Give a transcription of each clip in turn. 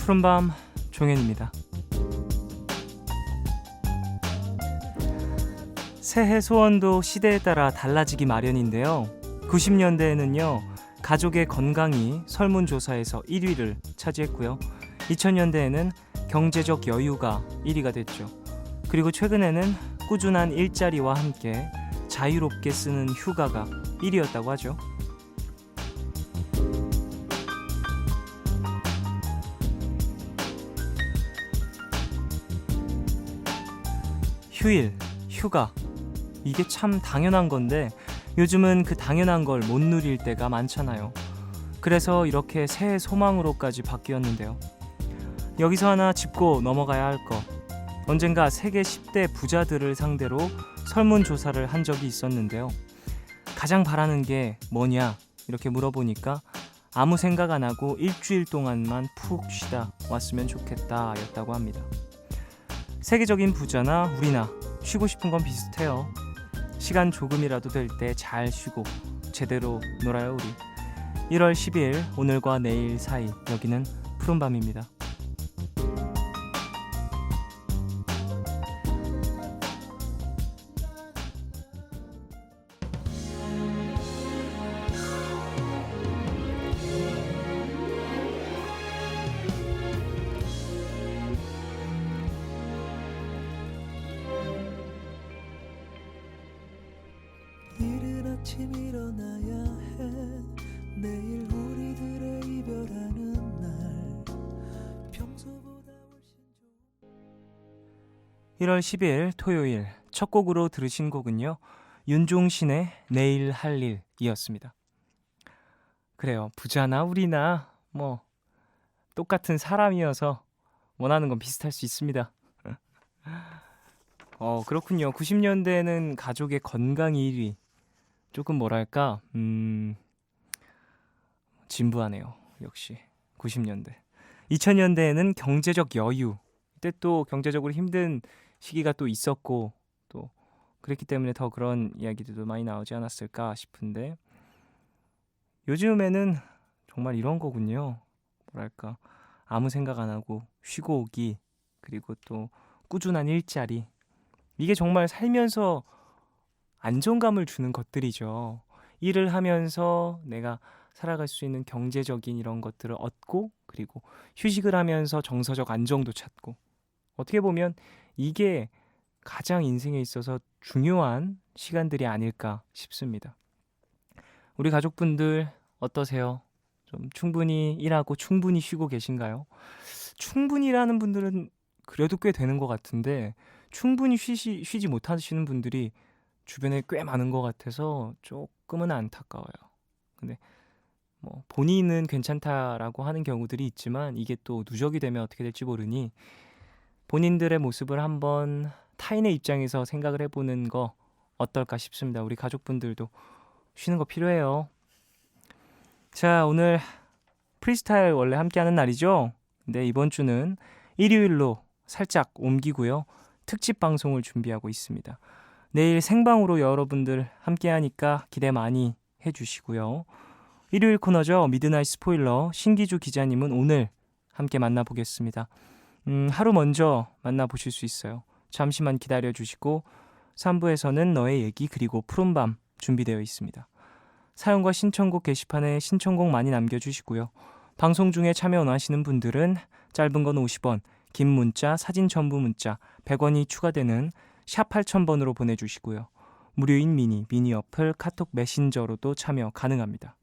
푸른밤 종현입니다. 새해 소원도 시대에 따라 달라지기 마련인데요. 90년대에는요, 가족의 건강이 설문조사에서 1위를 차지했고요. 2000년대에는 경제적 여유가 1위가 됐죠. 그리고 최근에는 꾸준한 일자리와 함께 자유롭게 쓰는 휴가가 1위였다고 하죠. 휴일, 휴가, 이게 참 당연한 건데 요즘은 그 당연한 걸 못 누릴 때가 많잖아요. 그래서 이렇게 새해 소망으로까지 바뀌었는데요. 여기서 하나 짚고 넘어가야 할 거. 언젠가 세계 10대 부자들을 상대로 설문조사를 한 적이 있었는데요. 가장 바라는 게 뭐냐 이렇게 물어보니까 아무 생각 안 하고 일주일 동안만 푹 쉬다 왔으면 좋겠다 였다고 합니다. 세계적인 부자나 우리나 쉬고 싶은 건 비슷해요. 시간 조금이라도 될 때 잘 쉬고 제대로 놀아요 우리. 1월 10일 오늘과 내일 사이, 여기는 푸른밤입니다. '아침 일어나야 해. 내일 우리들의 이별하는 날. 평소보다 훨씬 좋은 1월 10일 토요일 첫 곡으로 들으신 곡은요, 윤종신의 내일 할 일이었습니다. 그래요, 부자나 우리나 뭐 똑같은 사람이어서 원하는 건 비슷할 수 있습니다. 그렇군요. 90년대에는 가족의 건강 1위. 조금 뭐랄까 진부하네요. 역시 90년대. 2000년대에는 경제적 여유. 이때 또 경제적으로 힘든 시기가 또 있었고 또 그랬기 때문에 더 그런 이야기들도 많이 나오지 않았을까 싶은데, 요즘에는 정말 이런 거군요. 뭐랄까, 아무 생각 안 하고 쉬고 오기, 그리고 또 꾸준한 일자리. 이게 정말 살면서 안정감을 주는 것들이죠. 일을 하면서 내가 살아갈 수 있는 경제적인 이런 것들을 얻고, 그리고 휴식을 하면서 정서적 안정도 찾고, 어떻게 보면 이게 가장 인생에 있어서 중요한 시간들이 아닐까 싶습니다. 우리 가족분들 어떠세요? 좀 충분히 일하고 충분히 쉬고 계신가요? 충분히 일하는 분들은 그래도 꽤 되는 것 같은데, 충분히 쉬지 못하시는 분들이 주변에 꽤 많은 것 같아서 조금은 안타까워요. 근데 뭐 본인은 괜찮다라고 하는 경우들이 있지만, 이게 또 누적이 되면 어떻게 될지 모르니 본인들의 모습을 한번 타인의 입장에서 생각을 해보는 거 어떨까 싶습니다. 우리 가족분들도 쉬는 거 필요해요. 자, 오늘 프리스타일 원래 함께하는 날이죠. 근데 이번 주는 일요일로 살짝 옮기고요, 특집 방송을 준비하고 있습니다. 내일 생방으로 여러분들 함께하니까 기대 많이 해주시고요. 일요일 코너죠. 미드나잇 스포일러 신기주 기자님은 오늘 함께 만나보겠습니다. 하루 먼저 만나보실 수 있어요. 잠시만 기다려주시고 3부에서는 너의 얘기 그리고 푸른밤 준비되어 있습니다. 사연과 신청곡 게시판에 신청곡 많이 남겨주시고요. 방송 중에 참여 원하시는 분들은 짧은 건 50원, 긴 문자, 사진 첨부 문자 100원이 추가되는 샵 8000번으로 보내주시고요. 무료인 미니 어플 카톡 메신저로도 참여 가능합니다.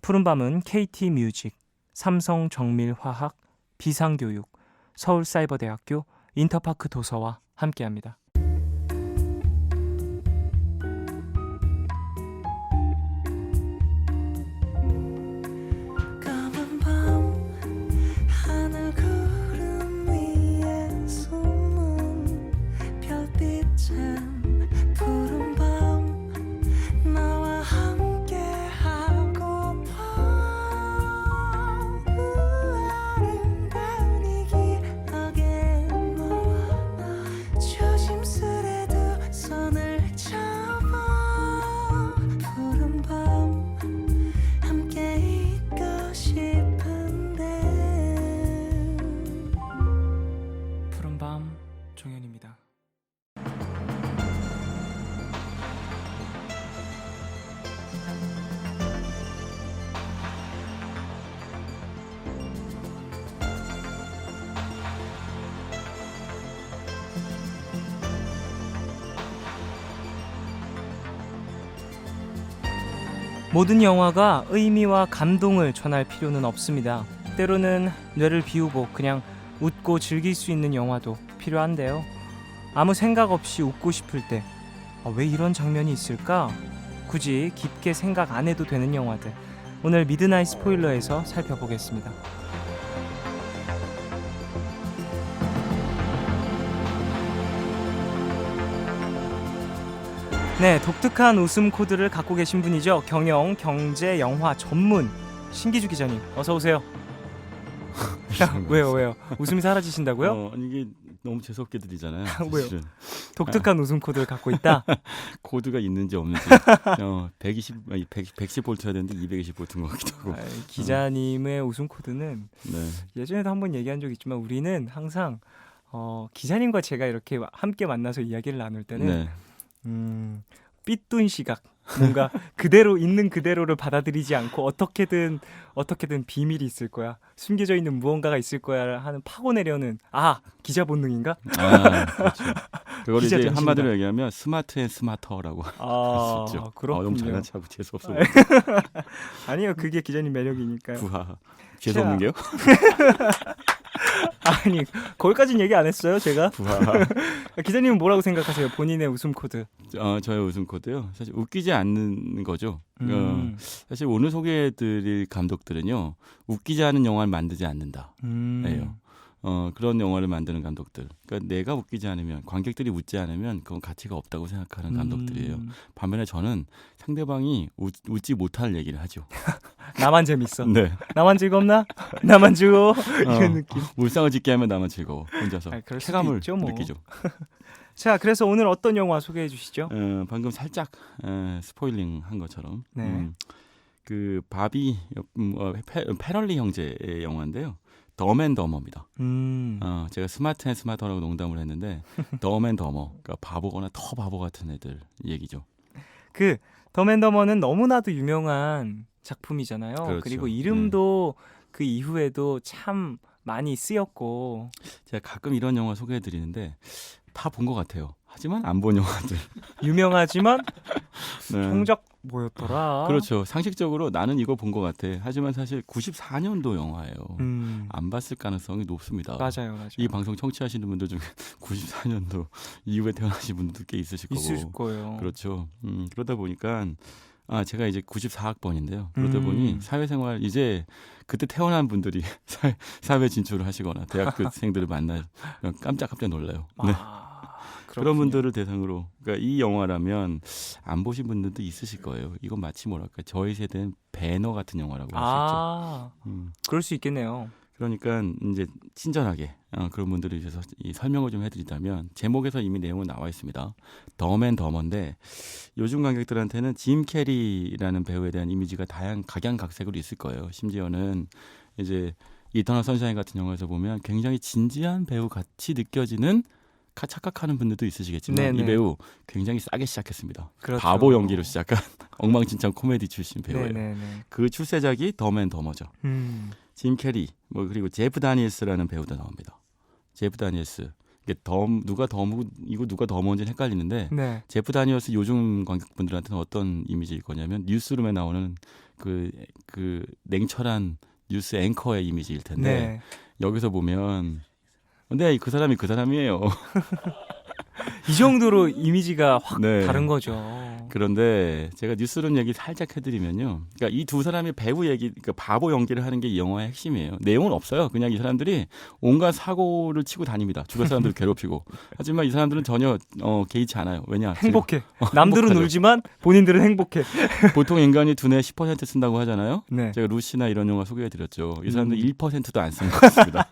푸른밤은 KT뮤직, 삼성정밀화학, 비상교육, 서울사이버대학교, 인터파크 도서와 함께합니다. 까만 밤 하늘 구름 위에 숨은 별빛은 푸른 밤 나와 함께 하고파. 아름다운 이 기억에 너와 나 조심스레 모든 영화가 의미와 감동을 전할 필요는 없습니다. 때로는 뇌를 비우고 그냥 웃고 즐길 수 있는 영화도 필요한데요. 아무 생각 없이 웃고 싶을 때 왜 이런 장면이 있을까? 굳이 깊게 생각 안 해도 되는 영화들, 오늘 미드나잇 스포일러에서 살펴보겠습니다. 네, 독특한 웃음 코드를 갖고 계신 분이죠. 경영, 경제, 영화 전문 신기주 기자님, 어서 오세요. 왜요? 웃음이 사라지신다고요? 이게 너무 재수없게 들리잖아요. 왜요? 사실은. 독특한 웃음 코드를 갖고 있다. 코드가 있는지 없는지 110볼트여야 되는데 220볼트인 것 같기도 하고. 기자님의 웃음 코드는 네. 예전에도 한번 얘기한 적이 있지만 우리는 항상 기자님과 제가 이렇게 함께 만나서 이야기를 나눌 때는 네. 삐뚤 시각, 뭔가 그대로 있는 그대로를 받아들이지 않고 어떻게든 비밀이 있을 거야, 숨겨져 있는 무언가가 있을 거야 하는 파고내려는 기자 본능인가? 그렇죠. 그걸 기자 이제 정신이다. 한마디로 얘기하면 스마트 앤 스마터라고 할 수 있죠. 그렇군요. 너무 장난치고 재수없어. 아니요, 그게 기자님 매력이니까요. 부하. 재수없는 게요? 아니, 거기까지는 얘기 안 했어요, 제가. 부하. 기자님은 뭐라고 생각하세요? 본인의 웃음 코드. 저의 웃음 코드요. 사실 웃기지 않는 거죠. 음. 사실 오늘 소개해드릴 감독들은요, 웃기지 않은 영화를 만들지 않는다. 예요. 그런 영화를 만드는 감독들. 그러니까 내가 웃기지 않으면, 관객들이 웃지 않으면 그건 가치가 없다고 생각하는 감독들이에요. 반면에 저는 상대방이 웃지 못할 얘기를 하죠. 나만 재밌어. 네. 나만 즐겁나? 나만 즐거워. 이런 느낌. 울상을 짓게 하면 나만 즐거워. 혼자서 그럴 수도 쾌감을 있죠, 뭐. 느끼죠. 자, 그래서 오늘 어떤 영화 소개해 주시죠? 방금 살짝 스포일링 한 것처럼 네. 그 바비 패럴리 형제의 영화인데요. 덤앤더머입니다. 제가 스마트 앤 스마터라고 농담을 했는데 덤앤더머, 그러니까 바보거나 더 바보 같은 애들 얘기죠. 그 덤앤더머는 너무나도 유명한 작품이잖아요. 그렇죠. 그리고 이름도 그 이후에도 참 많이 쓰였고. 제가 가끔 이런 영화 소개해드리는데 다 본 것 같아요. 하지만 안 본 영화들. 유명하지만 네. 정작 뭐였더라? 그렇죠. 상식적으로 나는 이거 본 것 같아. 하지만 사실 94년도 영화예요. 안 봤을 가능성이 높습니다. 맞아요. 이 방송 청취하시는 분들 중에 94년도 이후에 태어나신 분들도 꽤 있으실 거고. 있을 거예요. 그렇죠. 그러다 보니까 제가 이제 94학번인데요. 그러다 보니 사회생활, 이제 그때 태어난 분들이 사회 진출을 하시거나 대학생들을 만나면 깜짝 놀라요. 네. 그런 분들을 대상으로, 그러니까 이 영화라면 안 보신 분들도 있으실 거예요. 이건 마치 뭐랄까, 저희 세대는 배너 같은 영화라고 할 수 있죠. 그럴 수 있겠네요. 그러니까 이제 친절하게 그런 분들을 위해서 이 설명을 좀 해드리자면, 제목에서 이미 내용은 나와 있습니다. 덤앤더머인데 요즘 관객들한테는 짐 캐리라는 배우에 대한 이미지가 각양각색으로 있을 거예요. 심지어는 이제 이터널 선샤인 같은 영화에서 보면 굉장히 진지한 배우 같이 느껴지는, 착각하는 분들도 있으시겠지만 네네. 이 배우 굉장히 싸게 시작했습니다. 그렇죠. 바보 연기로 시작한 엉망진창 코미디 출신 배우예요. 네네네. 그 출세작이 덤앤더머죠. 짐 캐리, 그리고 제프 다니엘스라는 배우도 나옵니다. 제프 다니엘스. 이게 누가 더머인지는 헷갈리는데, 네. 제프 다니엘스 요즘 관객분들한테는 어떤 이미지일 거냐면 뉴스룸에 나오는 그 냉철한 뉴스 앵커의 이미지일 텐데, 네. 여기서 보면 근데 그 사람이 그 사람이에요. 이 정도로 이미지가 확 네. 다른 거죠. 그런데 제가 뉴스룸 얘기 살짝 해드리면요. 그러니까 이 두 사람이 배우 얘기, 그러니까 바보 연기를 하는 게 이 영화의 핵심이에요. 내용은 없어요. 그냥 이 사람들이 온갖 사고를 치고 다닙니다. 주변 사람들을 괴롭히고. 하지만 이 사람들은 전혀 개의치 않아요. 왜냐? 행복해. 남들은 행복하죠. 울지만 본인들은 행복해. 보통 인간이 두뇌 10% 쓴다고 하잖아요. 네. 제가 루시나 이런 영화 소개해드렸죠. 이 사람들 1%도 안 쓴 것 같습니다.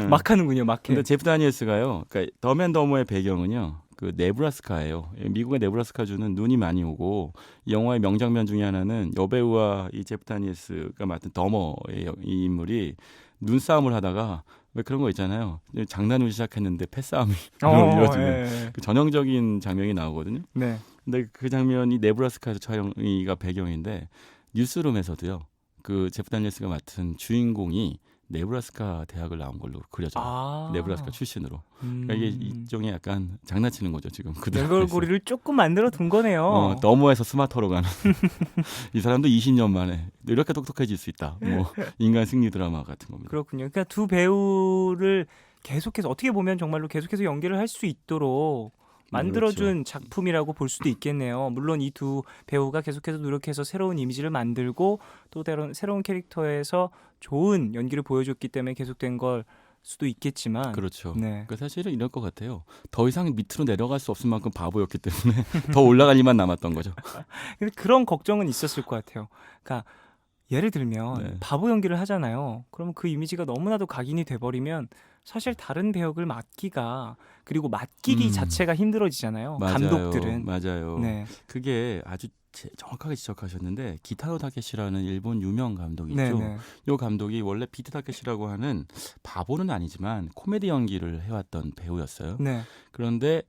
막 하는군요. 막 해. 근데 제프 다니엘스가요. 그러니까 덤앤더머의 배경은요. 그 네브라스카예요. 미국의 네브라스카주는 눈이 많이 오고, 이 영화의 명장면 중에 하나는 여배우와 이 제프 다니엘스가 맡은 더머의 이 인물이 눈싸움을 하다가, 왜 그런 거 있잖아요. 장난을 시작했는데 패싸움이 이루어지는 예. 그 전형적인 장면이 나오거든요. 네. 근데 그 장면이 네브라스카에서 촬영이가 배경인데, 뉴스룸에서도요. 그 제프 다니엘스가 맡은 주인공이 네브라스카 대학을 나온 걸로 그려져요. 아. 네브라스카 출신으로. 그러니까 이게 일종의 약간 장난치는 거죠 지금. 그들 연결고리를 조금 만들어 둔 거네요. 너머에서 스마터로 가는 이 사람도 20년 만에 이렇게 똑똑해질 수 있다. 뭐 인간 승리 드라마 같은 겁니다. 그렇군요. 그러니까 두 배우를 계속해서 어떻게 보면 정말로 계속해서 연기를 할 수 있도록 만들어준 작품이라고 볼 수도 있겠네요. 물론 이 두 배우가 계속해서 노력해서 새로운 이미지를 만들고 또 새로운 캐릭터에서 좋은 연기를 보여줬기 때문에 계속된 걸 수도 있겠지만 그렇죠. 네. 그러니까 사실은 이럴 것 같아요. 더 이상 밑으로 내려갈 수 없을 만큼 바보였기 때문에 더 올라갈 일만 남았던 거죠. 근데 그런 걱정은 있었을 것 같아요. 그러니까 예를 들면 네. 바보 연기를 하잖아요. 그러면 그 이미지가 너무나도 각인이 돼버리면 사실 다른 배역을 맡기가 그리고 맡기기 자체가 힘들어지잖아요. 맞아요. 감독들은. 맞아요. 네. 그게 아주 정확하게 지적하셨는데 기타로 다케시라는 일본 유명 감독이 네, 있죠. 네. 이 감독이 원래 비트 다케시라고 하는 바보는 아니지만 코미디 연기를 해왔던 배우였어요. 네. 그런데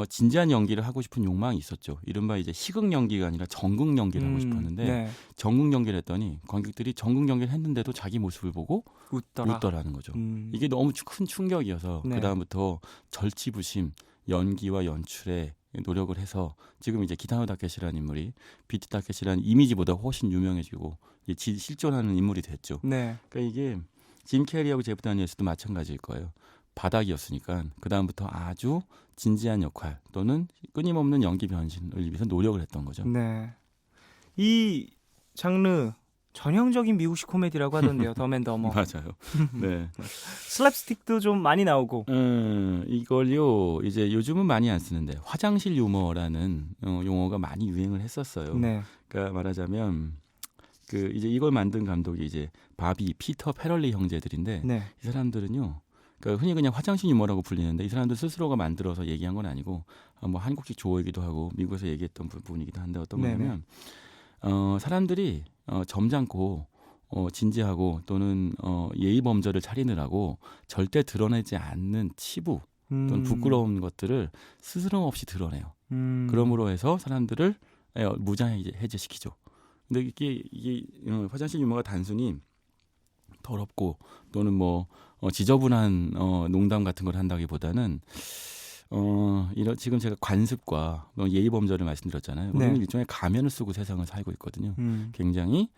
진지한 연기를 하고 싶은 욕망이 있었죠. 이른바 이제 희극 연기가 아니라 전극 연기를 하고 싶었는데 네. 전극 연기를 했더니 관객들이 전극 연기를 했는데도 자기 모습을 보고 웃더라는 거죠. 이게 너무 큰 충격이어서 네. 그다음부터 절치부심 연기와 연출에 노력을 해서 지금 이제 기타노 다케시라는 인물이 비트 다케시라는 이미지보다 훨씬 유명해지고 이제 실존하는 인물이 됐죠. 네. 그러니까 이게 짐 캐리하고 제프 다니엘스도 마찬가지일 거예요. 바닥이었으니까 그다음부터 아주 진지한 역할 또는 끊임없는 연기 변신을 위해서 노력을 했던 거죠. 네. 이 장르 전형적인 미국식 코미디라고 하던데요. 덤앤더머. 맞아요. 네. 슬랩스틱도 좀 많이 나오고. 이걸요 이제 요즘은 많이 안 쓰는데 화장실 유머라는 용어가 많이 유행을 했었어요. 네. 그러니까 말하자면 그 이제 이걸 만든 감독이 이제 바비, 피터 페럴리 형제들인데 네. 이 사람들은요. 그러니까 흔히 그냥 화장실 유머라고 불리는데 이 사람들 스스로가 만들어서 얘기한 건 아니고 뭐 한국식 조어이기도 하고 미국에서 얘기했던 부분이기도 한데 어떤 거냐면 사람들이 점잖고 진지하고 또는 예의 범절을 차리느라고 절대 드러내지 않는 치부 또는 부끄러운 것들을 스스럼 없이 드러내요. 그러므로 해서 사람들을 무장해제시키죠. 근데 이게 화장실 유머가 단순히 더럽고 또는 뭐 지저분한 농담 같은 걸 한다기보다는 지금 제가 관습과 예의 범절을 말씀드렸잖아요. 우리는 네. 일종의 가면을 쓰고 세상을 살고 있거든요. 굉장히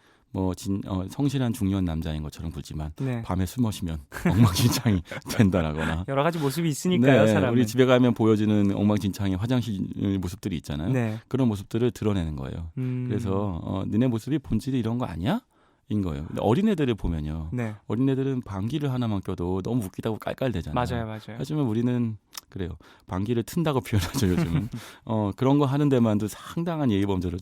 성실한 중년 남자인 것처럼 굴지만 네. 밤에 술 마시면 엉망진창이 된다라거나 여러 가지 모습이 있으니까요, 네, 사람은. 우리 집에 가면 보여지는 엉망진창의 화장실 모습들이 있잖아요. 네. 그런 모습들을 드러내는 거예요. 그래서 너네 모습이 본질이 이런 거 아니야? 인 거예요. 근데 어린애들을 보면요. 네. 어린애들은 방귀를 하나만 껴도 너무 웃기다고 깔깔대잖아요. 맞아요. 하지만 우리는 그래요. 방귀를 튼다고 표현하죠, 요즘은. 그런 거 하는 데만도 상당한 예의 범절을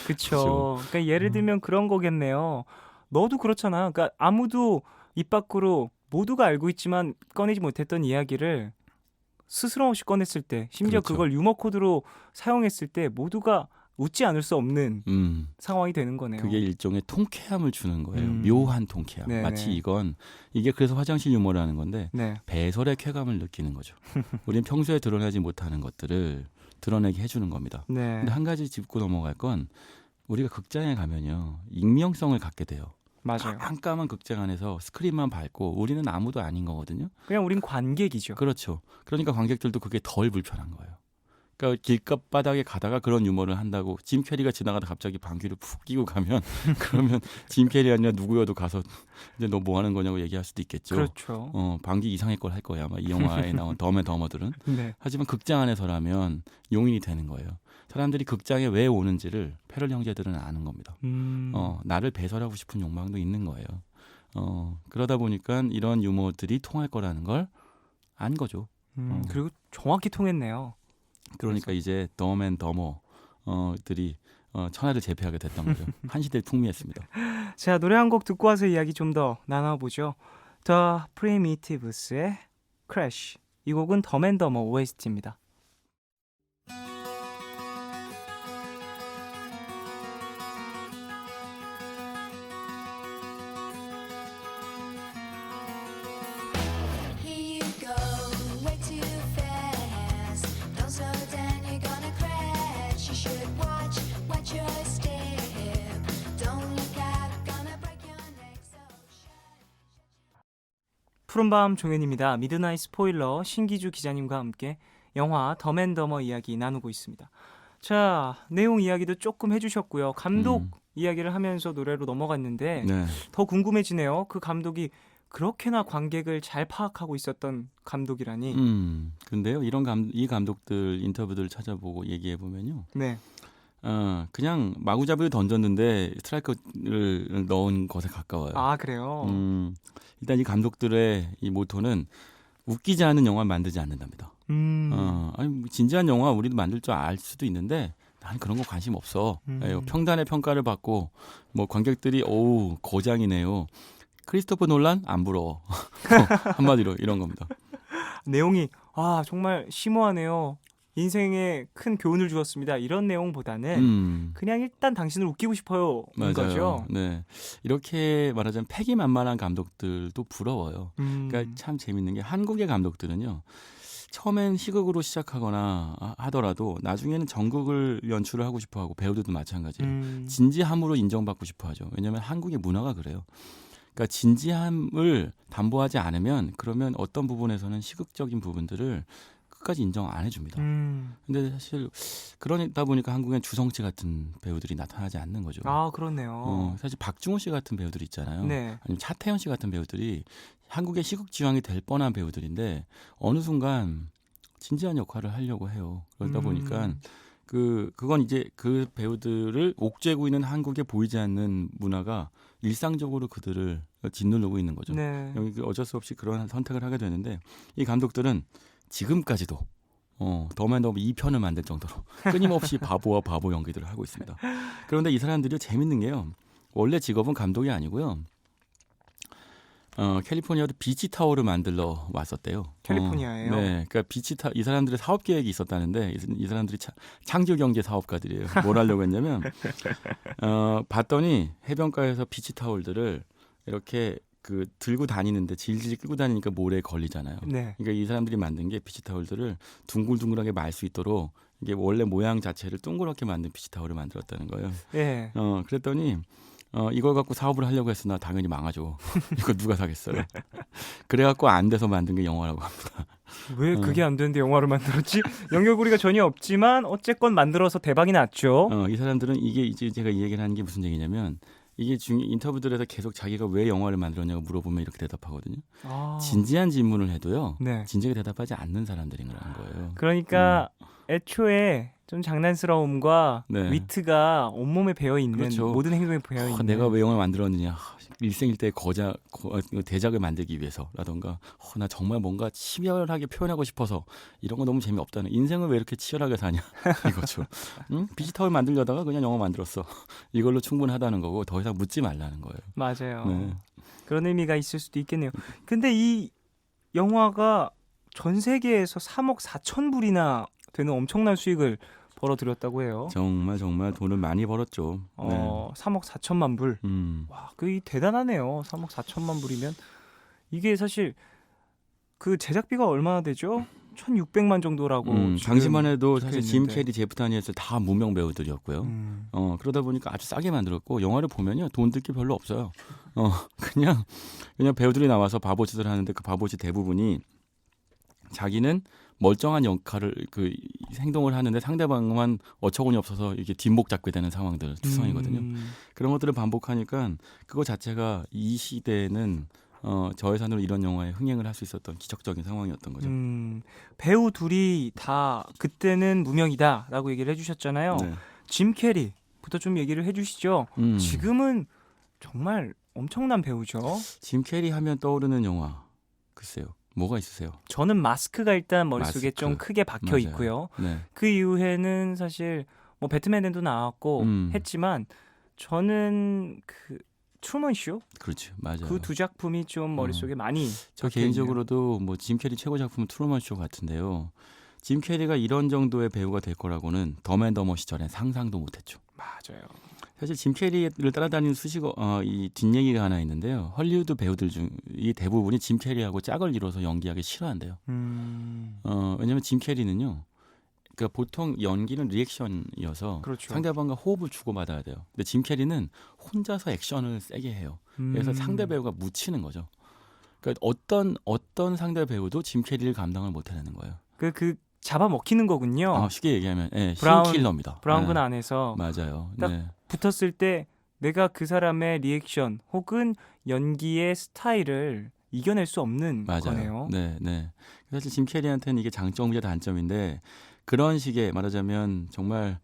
그렇죠. 그러니까 예를 들면 그런 거겠네요. 너도 그렇잖아. 그러니까 아무도 입 밖으로 모두가 알고 있지만 꺼내지 못했던 이야기를 스스럼 없이 꺼냈을 때, 심지어 그렇죠. 그걸 유머 코드로 사용했을 때 모두가 웃지 않을 수 없는 상황이 되는 거네요. 그게 일종의 통쾌함을 주는 거예요. 묘한 통쾌함. 네네. 마치 이게 그래서 화장실 유머라는 건데 네. 배설의 쾌감을 느끼는 거죠. 우리는 평소에 드러내지 못하는 것들을 드러내게 해주는 겁니다. 네. 근데 한 가지 짚고 넘어갈 건 우리가 극장에 가면요. 익명성을 갖게 돼요. 맞아요. 깜깜한 극장 안에서 스크린만 밟고 우리는 아무도 아닌 거거든요. 그냥 우린 관객이죠. 그렇죠. 그러니까 관객들도 그게 덜 불편한 거예요. 그러니까 길바닥에 가다가 그런 유머를 한다고 짐 캐리가 지나가다 갑자기 방귀를 푹 끼고 가면 그러면 짐 캐리 아니라 누구여도 가서 이제 너 뭐 하는 거냐고 얘기할 수도 있겠죠. 그렇죠. 방귀 이상의 걸 할 거야. 아마 이 영화에 나온 덤앤더머들은. 네. 하지만 극장 안에서라면 용인이 되는 거예요. 사람들이 극장에 왜 오는지를 페럴 형제들은 아는 겁니다. 나를 배설하고 싶은 욕망도 있는 거예요. 그러다 보니까 이런 유머들이 통할 거라는 걸 안 거죠. 그리고 정확히 통했네요. 그러니까 이제 덤앤더머들이 천하를 제패하게 됐던 거죠. 한 시대를 풍미했습니다. 자, 노래 한 곡 듣고 와서 이야기 좀 더 나눠보죠. The Primitives*의 Crash. 이 곡은 덤앤더머 OST입니다. 푸른밤 종현입니다. 미드나잇 스포일러 신기주 기자님과 함께 영화 덤앤더머 이야기 나누고 있습니다. 자, 내용 이야기도 조금 해주셨고요. 감독 이야기를 하면서 노래로 넘어갔는데 네. 더 궁금해지네요. 그 감독이 그렇게나 관객을 잘 파악하고 있었던 감독이라니. 근데요, 이 감독들 인터뷰들 찾아보고 얘기해 보면요, 네. 그냥 마구잡이로 던졌는데 스트라이크를 넣은 것에 가까워요. 아, 그래요? 일단 이 감독들의 이 모토는 웃기지 않은 영화 만들지 않는답니다. 아니, 뭐 진지한 영화 우리도 만들 줄 알 수도 있는데 나는 그런 거 관심 없어. 평단의 평가를 받고 뭐 관객들이 오우 거장이네요. 크리스토퍼 놀란 안 부러워. 한마디로 이런 겁니다. 내용이 정말 심오하네요. 인생에 큰 교훈을 주었습니다. 이런 내용보다는 그냥 일단 당신을 웃기고 싶어요. 맞아요. 거죠. 네, 이렇게 말하자면 패기만만한 감독들도 부러워요. 그러니까 참 재밌는 게 한국의 감독들은요, 처음엔 희극으로 시작하거나 하더라도 나중에는 전극을 연출을 하고 싶어하고 배우들도 마찬가지예요. 진지함으로 인정받고 싶어하죠. 왜냐하면 한국의 문화가 그래요. 그러니까 진지함을 담보하지 않으면 그러면 어떤 부분에서는 희극적인 부분들을 끝까지 인정 안 해줍니다. 근데 사실 그러다 보니까 한국엔 주성치 같은 배우들이 나타나지 않는 거죠. 아, 그렇네요. 사실 박중호 씨 같은 배우들 있잖아요. 네. 아니면 차태현 씨 같은 배우들이 한국의 희극지왕이 될 뻔한 배우들인데 어느 순간 진지한 역할을 하려고 해요. 그러다 보니까 그건 이제 그 배우들을 옥죄고 있는 한국에 보이지 않는 문화가 일상적으로 그들을 짓누르고 있는 거죠. 네. 여기 어쩔 수 없이 그런 선택을 하게 되는데 이 감독들은 지금까지도 덤앤더머 2편을 만들 정도로 끊임없이 바보와 바보 연기들을 하고 있습니다. 그런데 이 사람들이 재밌는 게요, 원래 직업은 감독이 아니고요, 캘리포니아로 비치타워를 만들러 왔었대요. 캘리포니아예요? 네, 그러니까 이 사람들의 사업 계획이 있었다는데 이 사람들이 창조 경제 사업가들이에요. 뭘 하려고 했냐면 봤더니 해변가에서 비치타월들을 이렇게 들고 다니는데 질질 끌고 다니니까 모래에 걸리잖아요. 네. 그러니까 이 사람들이 만든 게 비치타월들을 둥글둥글하게 말 수 있도록 이게 원래 모양 자체를 동그랗게 만든 비치타월을 만들었다는 거예요. 예. 그랬더니 이걸 갖고 사업을 하려고 했으나 당연히 망하죠. 이거 누가 사겠어요. 그래갖고 안 돼서 만든 게 영화라고 합니다. 왜 그게 안 되는데 영화를 만들었지? 연결고리가 전혀 없지만 어쨌건 만들어서 대박이 났죠. 이 사람들은 이게 이제 제가 이 얘기를 하는 게 무슨 얘기냐면 이게 인터뷰들에서 계속 자기가 왜 영화를 만들었냐고 물어보면 이렇게 대답하거든요. 진지한 질문을 해도요, 네. 진지하게 대답하지 않는 사람들이라는 거예요. 그러니까 애초에 좀 장난스러움과 네. 위트가 온몸에 배어있는, 그렇죠. 모든 행동에 배어있는. 내가 왜 영화를 만들었느냐, 일생일대 대작을 만들기 위해서라던가 나 정말 뭔가 치열하게 표현하고 싶어서 이런 거 너무 재미없다는, 인생을 왜 이렇게 치열하게 사냐 이거죠. 비지타월 만들려다가 그냥 영화 만들었어. 이걸로 충분하다는 거고 더 이상 묻지 말라는 거예요. 맞아요. 네. 그런 의미가 있을 수도 있겠네요. 근데 이 영화가 전 세계에서 3억 4천 불이나 되는 엄청난 수익을 벌어들였다고 해요. 정말 돈을 많이 벌었죠. 네. 3억 4천만 불. 와, 그게 대단하네요. 3억 4천만 불이면 이게 사실 그 제작비가 얼마나 되죠? 1,600만 정도라고. 당시만 해도 사실 짐 있는데. 캐리, 제프 다니엘스 다 무명 배우들이었고요. 그러다 보니까 아주 싸게 만들었고 영화를 보면요 돈 들 게 별로 없어요. 그냥 배우들이 나와서 바보짓을 하는데 그 바보짓 대부분이 자기는 멀쩡한 역할을 행동을 하는데 상대방만 어처구니 없어서 이렇게 뒷목 잡게 되는 상황들 투성이거든요. 그런 것들을 반복하니까 그거 자체가 이 시대에는 저예산으로 이런 영화에 흥행을 할 수 있었던 기적적인 상황이었던 거죠. 배우 둘이 다 그때는 무명이다라고 얘기를 해주셨잖아요. 네. 짐 캐리부터 좀 얘기를 해주시죠. 지금은 정말 엄청난 배우죠. 짐 캐리 하면 떠오르는 영화 글쎄요. 뭐가 있으세요? 저는 마스크가 일단 머릿속에 마스크. 좀 크게 박혀 맞아요. 있고요. 네. 그 이후에는 사실 뭐 배트맨에도 나왔고 했지만 저는 그 트루먼 쇼? 그렇죠. 맞아요. 그 두 작품이 좀 머릿속에 많이 저 박혀 있네요. 개인적으로도 뭐 짐 캐리 최고 작품은 트루먼 쇼 같은데요. 짐 캐리가 이런 정도의 배우가 될 거라고는 덤앤더머 시절엔 상상도 못했죠. 맞아요. 사실 짐 캐리를 따라다니는 이 뒷얘기가 하나 있는데요. 헐리우드 배우들 중 이 대부분이 짐 캐리하고 짝을 이뤄서 연기하기 싫어한대요. 왜냐하면 짐 캐리는요, 그러니까 보통 연기는 리액션이어서 그렇죠. 상대방과 호흡을 주고받아야 돼요. 근데 짐 캐리는 혼자서 액션을 세게 해요. 그래서 상대 배우가 묻히는 거죠. 그러니까 어떤 상대 배우도 짐 캐리를 감당을 못 해내는 거예요. 그 잡아먹히는 거군요. 쉽게 얘기하면 브라운- 신킬러입니다. 브라운군 네, 안에서 맞아요. 딱 네. 붙었을 때 내가 그 사람의 리액션 혹은 연기의 스타일을 이겨낼 수 없는 맞아요. 거네요. 네, 네. 사실 짐 캐리한테는 이게 장점이자 단점인데 그런 식의 말하자면 정말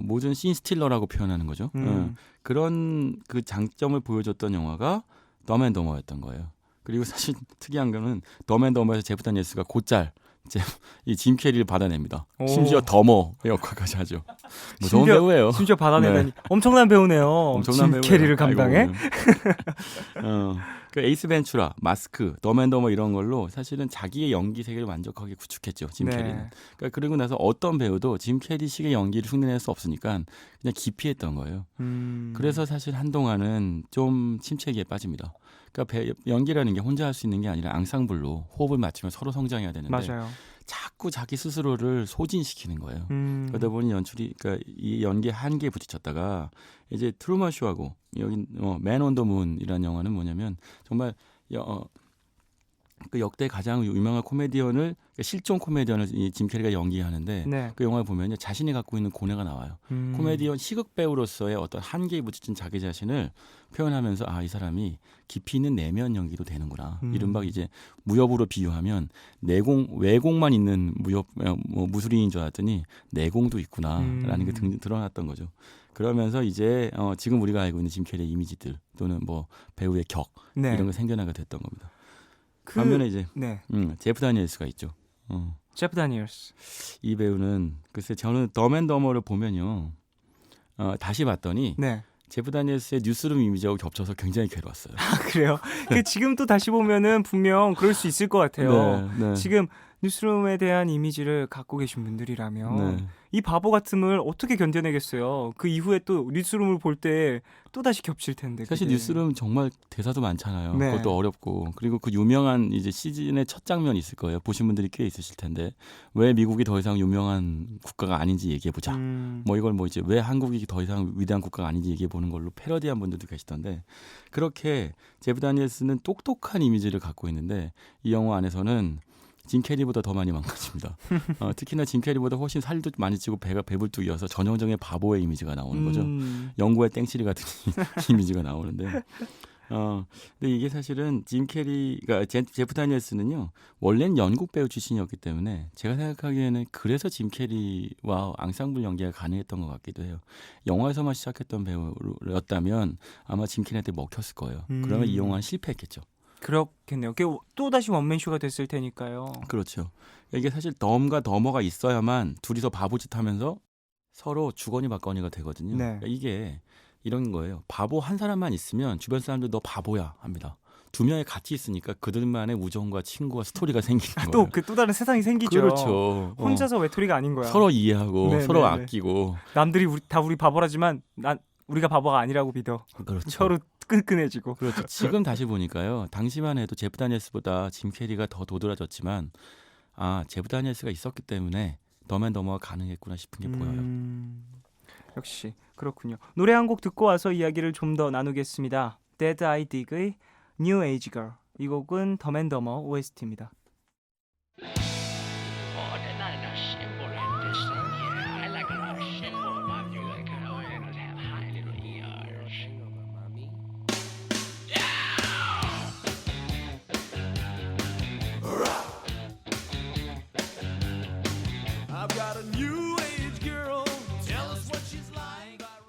모든 씬 스틸러라고 표현하는 거죠. 그런 그 장점을 보여줬던 영화가 덤앤더머였던 거예요. 그리고 사실 특이한 거는 덤앤더머에서 제프 다니엘스가 곧잘 이 짐 캐리를 받아냅니다. 오. 심지어 더머 역할까지 하죠. 무서운 심지어- 배우예요. 심지어 받아내다니 엄청난 배우네요. 엄청난 짐 배우예요. 캐리를 감당해? 알고 보면. 그 에이스 벤츄라, 마스크, 덤앤더머 이런 걸로 사실은 자기의 연기 세계를 완벽하게 구축했죠. 짐 네. 캐리는. 그러니까 그러고 나서 어떤 배우도 짐 캐리식의 연기를 흉내낼 수 없으니까 그냥 기피했던 거예요. 그래서 사실 한동안은 좀 침체기에 빠집니다. 그러니까 연기라는 게 혼자 할 수 있는 게 아니라 앙상블로 호흡을 맞추면 서로 성장해야 되는데 맞아요. 자꾸 자기 스스로를 소진시키는 거예요. 그러다 보니 연출이 그러니까 이 연기의 한계에 부딪혔다가 이제 트루먼 쇼하고 여기 맨 온 더 문이라는 영화는 뭐냐면 정말 그 역대 가장 유명한 코미디언을 실존 코미디언을 이 짐 캐리가 연기하는데 네. 그 영화를 보면요 자신이 갖고 있는 고뇌가 나와요. 코미디언 시극 배우로서의 어떤 한계에 부딪힌 자기 자신을 표현하면서 이 사람이 깊이 있는 내면 연기도 되는구나. 이른바 이제 무협으로 비유하면 외공만 있는 무술인인 줄 알았더니 내공도 있구나라는 게 드러났던 거죠. 그러면서 이제 지금 우리가 알고 있는 짐 캐리의 이미지들 또는 뭐 배우의 격 네. 이런 거 생겨나게 됐던 겁니다. 그- 반면에 이제 네. 제프 다니엘스가 있죠. 제프 다니엘스. 이 배우는 글쎄 저는 덤앤더머를 보면요 다시 봤더니 네. 제프 다니엘스의 뉴스룸 이미지하고 겹쳐서 굉장히 괴로웠어요. 그래요. 지금 또 다시 보면은 분명 그럴 수 있을 것 같아요. 네. 지금 뉴스룸에 대한 이미지를 갖고 계신 분들이라면 네. 이 바보 같음을 어떻게 견뎌내겠어요. 그 이후에 또 뉴스룸을 볼 때 또 다시 겹칠 텐데. 사실 그게. 뉴스룸 정말 대사도 많잖아요. 네. 그것도 어렵고 그리고 그 유명한 이제 시즌의 첫 장면이 있을 거예요. 보신 분들이 꽤 있으실 텐데 왜 미국이 더 이상 유명한 국가가 아닌지 얘기해 보자. 뭐 이걸 뭐 이제 왜 한국이 더 이상 위대한 국가가 아닌지 얘기해 보는 걸로 패러디한 분들도 계시던데 그렇게 제프 다니엘스는 똑똑한 이미지를 갖고 있는데 이 영화 안에서는 짐 캐리보다 더 많이 망가집니다. 특히나 짐 캐리보다 훨씬 살도 많이 찌고 배가 배불뚝이어서 전형적인 바보의 이미지가 나오는 거죠. 영구의 땡치리 같은 이미지가 나오는데 근데 이게 사실은 짐 캐리가 제프 다니엘스는요 원래는 연극 배우 출신이었기 때문에 제가 생각하기에는 그래서 짐 캐리와 앙상블 연기가 가능했던 것 같기도 해요. 영화에서만 시작했던 배우였다면 아마 짐 캐리한테 먹혔을 거예요. 그러면 이 영화는 실패했겠죠. 그렇겠네요. 또 다시 원맨쇼가 됐을 테니까요. 그렇죠. 이게 사실 덤과 더머가 있어야만 둘이서 바보짓 하면서 서로 주거니 받거니가 되거든요. 네. 그러니까 이게 이런 거예요. 바보 한 사람만 있으면 주변 사람들 너 바보야 합니다. 두 명이 같이 있으니까 그들만의 우정과 친구와 스토리가 생기는 거예요. 또 다른 세상이 생기죠. 그렇죠. 혼자서 외톨이가 아닌 거야. 서로 이해하고 네, 서로 네, 아끼고 남들이 다 우리 바보라지만 우리가 바보가 아니라고 믿어. 그렇죠. 서로 끈끈해지고. 그렇죠. 지금 다시 보니까요. 당시만 해도 제프 다니엘스보다 짐 캐리가 더 도드라졌지만 제프 다니엘스가 있었기 때문에 덤앤더머가 가능했구나 싶은 게 보여요. 역시 그렇군요. 노래 한 곡 듣고 와서 이야기를 좀 더 나누겠습니다. Dead I Dig의 New Age Girl. 이 곡은 덤앤더머 OST입니다. I've got a new age girl. Tell us what she's like. Got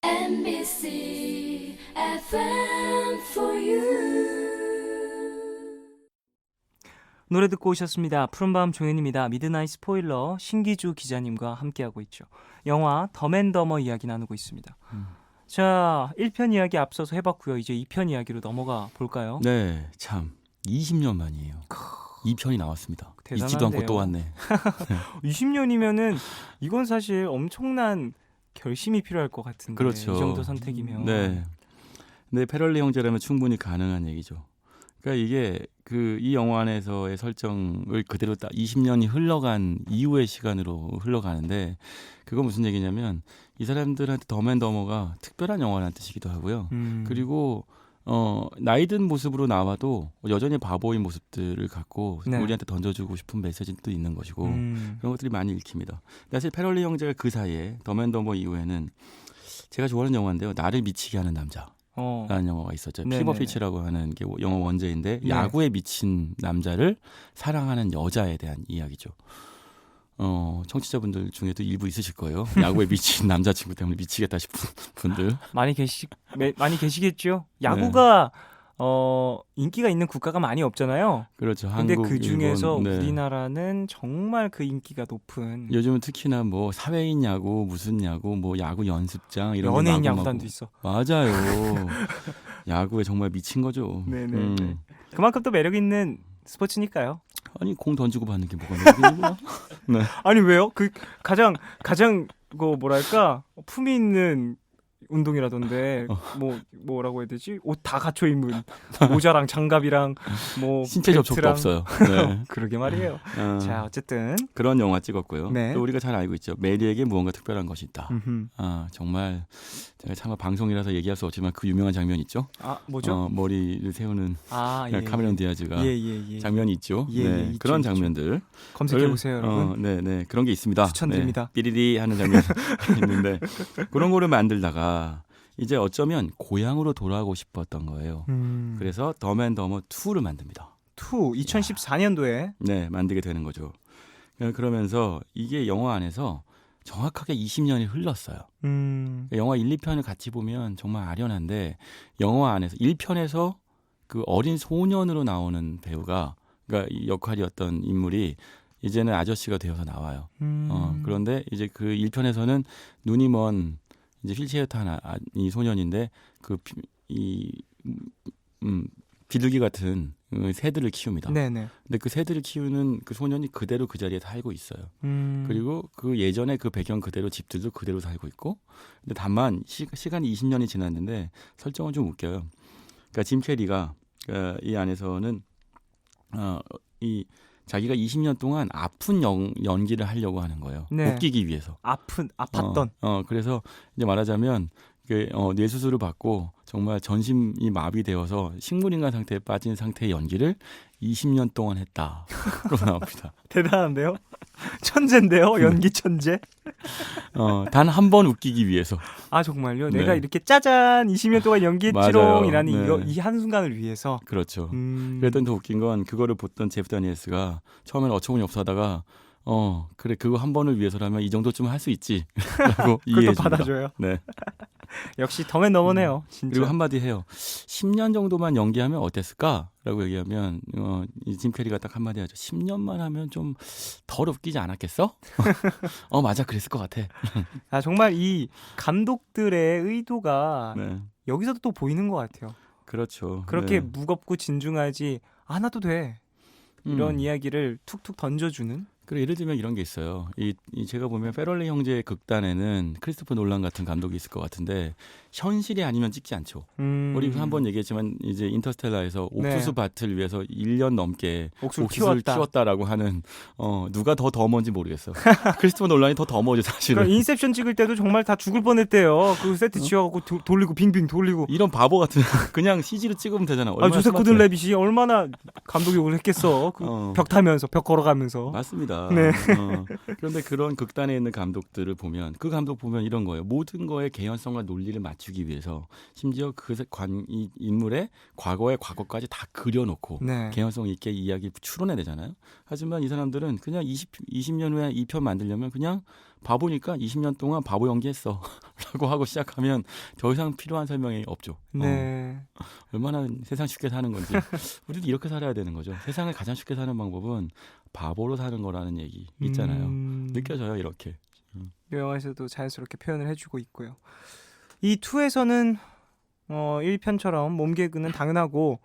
a mental NBC FM for you. 노래 듣고 오셨습니다. 푸른밤 종현입니다. 미드나잇 스포일러 신기주 기자님과 함께하고 있죠. 영화 덤앤더머 이야기 나누고 있습니다. 자, 1편 이야기 앞서서 해봤고요. 이제 2편 이야기로 넘어가 볼까요? 네, 참 20년 만이에요. 2편이 나왔습니다. 대단한데요. 잊지도 않고 또 왔네. 20년이면은 이건 사실 엄청난 결심이 필요할 것 같은데. 그렇죠. 이 정도 선택이면. 네. 근데 패럴리 형제라면 충분히 가능한 얘기죠. 그러니까 이게 이 영화 안에서의 설정을 그대로 딱 20년이 흘러간 이후의 시간으로 흘러가는데 그건 무슨 얘기냐면 이 사람들한테 덤앤더머가 특별한 영화라는 뜻이기도 하고요. 그리고 나이 든 모습으로 나와도 여전히 바보인 모습들을 갖고 네. 우리한테 던져주고 싶은 메시지도 있는 것이고 그런 것들이 많이 읽힙니다. 사실 패럴리 형제가 그 사이에 더맨더머 이후에는 제가 좋아하는 영화인데요. 나를 미치게 하는 남자라는 영화가 있었죠. 네네네. 피버 피치라고 하는 게 영화 원제인데 네. 야구에 미친 남자를 사랑하는 여자에 대한 이야기죠. 청취자분들 중에도 일부 있으실 거예요. 야구에 미친 남자친구 때문에 미치겠다 싶은 분들. 많이 계시겠죠. 야구가 인기가 있는 국가가 많이 없잖아요. 그렇죠. 근데 한국, 그 중에서 일본, 네. 우리나라는 정말 그 인기가 높은 요즘은 특히나 뭐 사회인 야구, 무슨 야구, 뭐 야구 연습장 이런 게 연예인 마구마구. 야구단도 있어. 맞아요. 야구에 정말 미친 거죠. 네네. 그만큼 또 매력 있는 스포츠니까요. 아니 공 던지고 받는 게 뭐가 매력이냐? 네. 아니 왜요? 그 가장 그 뭐랄까 품위 있는 운동이라던데 뭐라고 해야 되지? 옷 다 갖춰 입은 모자랑 장갑이랑 뭐 신체 접촉도 벨트랑. 없어요. 네. 그러게 말이에요. 자 어쨌든 그런 영화 찍었고요. 네. 또 우리가 잘 알고 있죠. 메리에게 무언가 특별한 것이 있다. 음흠. 정말 제가 차마 방송이라서 얘기할 수 없지만 그 유명한 장면 있죠. 뭐죠? 머리를 세우는 카메론 디아즈가 예. 장면이 있죠. 예, 네, 있죠, 그런 있죠. 장면들 검색해 보세요, 여러분. 네, 그런 게 있습니다. 추천드립니다. 네, 삐리리 하는 장면 있는데 그런 거를 만들다가 이제 어쩌면 고향으로 돌아가고 싶었던 거예요. 그래서 더맨더머 2를 만듭니다. 2014년도에 네, 만들게 되는 거죠. 그러면서 이게 영화 안에서 정확하게 20년이 흘렀어요. 영화 1, 2편을 같이 보면 정말 아련한데 영화 안에서 1편에서 그 어린 소년으로 나오는 배우가 그러니까 이 역할이었던 인물이 이제는 아저씨가 되어서 나와요. 그런데 이제 그 1편에서는 눈이 먼 이제 휠체어 탄 이 소년인데 비둘기 같은 새들을 키웁니다. 네네. 근데 그 새들을 키우는 그 소년이 그대로 그 자리에 살고 있어요. 그리고 그 예전에 그 배경 그대로 집들도 그대로 살고 있고, 근데 다만 시간이 20년이 지났는데 설정은 좀 웃겨요. 그러니까 짐 캐리가 이 안에서는 자기가 20년 동안 아픈 연기를 하려고 하는 거예요. 네. 웃기기 위해서. 아팠던. 그래서 이제 말하자면 뇌 수술을 받고 정말 전신이 마비되어서 식물인간 상태에 빠진 상태의 연기를 20년 동안 했다. 그러고 나옵니다. 대단한데요? 천재인데요? 연기 천재? 단 한 번 웃기기 위해서. 아 정말요? 네. 내가 이렇게 짜잔 20년 동안 연기했지롱이라는 맞아요. 이 한순간을 위해서. 그렇죠. 그랬더니 더 웃긴 건 그거를 보던 제프 다니엘스가 처음에는 어처구니 없어 하다가 그래 그거 한 번을 위해서라면 이 정도쯤은 할 수 있지 라고 이해해 줍니다. 받아줘요. 네. 역시 더맨더머네요. 진짜. 그리고 한마디 해요. 10년 정도만 연기하면 어땠을까? 라고 얘기하면 짐 캐리가 딱 한마디 하죠. 10년만 하면 좀 덜 웃기지 않았겠어? 맞아 그랬을 것 같아. 정말 이 감독들의 의도가 네. 여기서도 또 보이는 것 같아요. 그렇죠. 그렇게 네. 무겁고 진중하지 않아도 돼. 이런 이야기를 툭툭 던져주는. 그리고 예를 들면 이런 게 있어요. 제가 보면 페럴리 형제의 극단에는 크리스토퍼 놀란 같은 감독이 있을 것 같은데 현실이 아니면 찍지 않죠. 우리 한번 얘기했지만 이제 인터스텔라에서 옥수수 밭을 위해서 1년 넘게 옥수수를 키웠다라고 하는 누가 더 더먼지 모르겠어. 크리스토퍼 놀란이 더 더머죠 사실은. 그러니까 인셉션 찍을 때도 정말 다 죽을 뻔했대요. 그 세트 지어갖고 돌리고 빙빙 돌리고. 이런 바보 같은 그냥 CG로 찍으면 되잖아. 조셉 고든 레빗이 얼마나 감독 욕을 했겠어. 벽 타면서 벽 걸어가면서. 맞습니다. 네. 그런데 그런 극단에 있는 감독들을 보면 그 감독 보면 이런 거예요. 모든 거에 개연성과 논리를 맞추기 위해서 심지어 이 인물의 과거까지 다 그려놓고 네. 개연성 있게 이야기 추론해야 되잖아요. 하지만 이 사람들은 그냥 20년 후에 2편 만들려면 그냥 바보니까 20년 동안 바보 연기했어 라고 하고 시작하면 더 이상 필요한 설명이 없죠. 네. 얼마나 세상 쉽게 사는 건지 우리도 이렇게 살아야 되는 거죠. 세상을 가장 쉽게 사는 방법은 바보로 사는 거라는 얘기 있잖아요. 느껴져요 이렇게. 이 영화에서도 자연스럽게 표현을 해주고 있고요. 이 2에서는 1편처럼 몸개그는 당연하고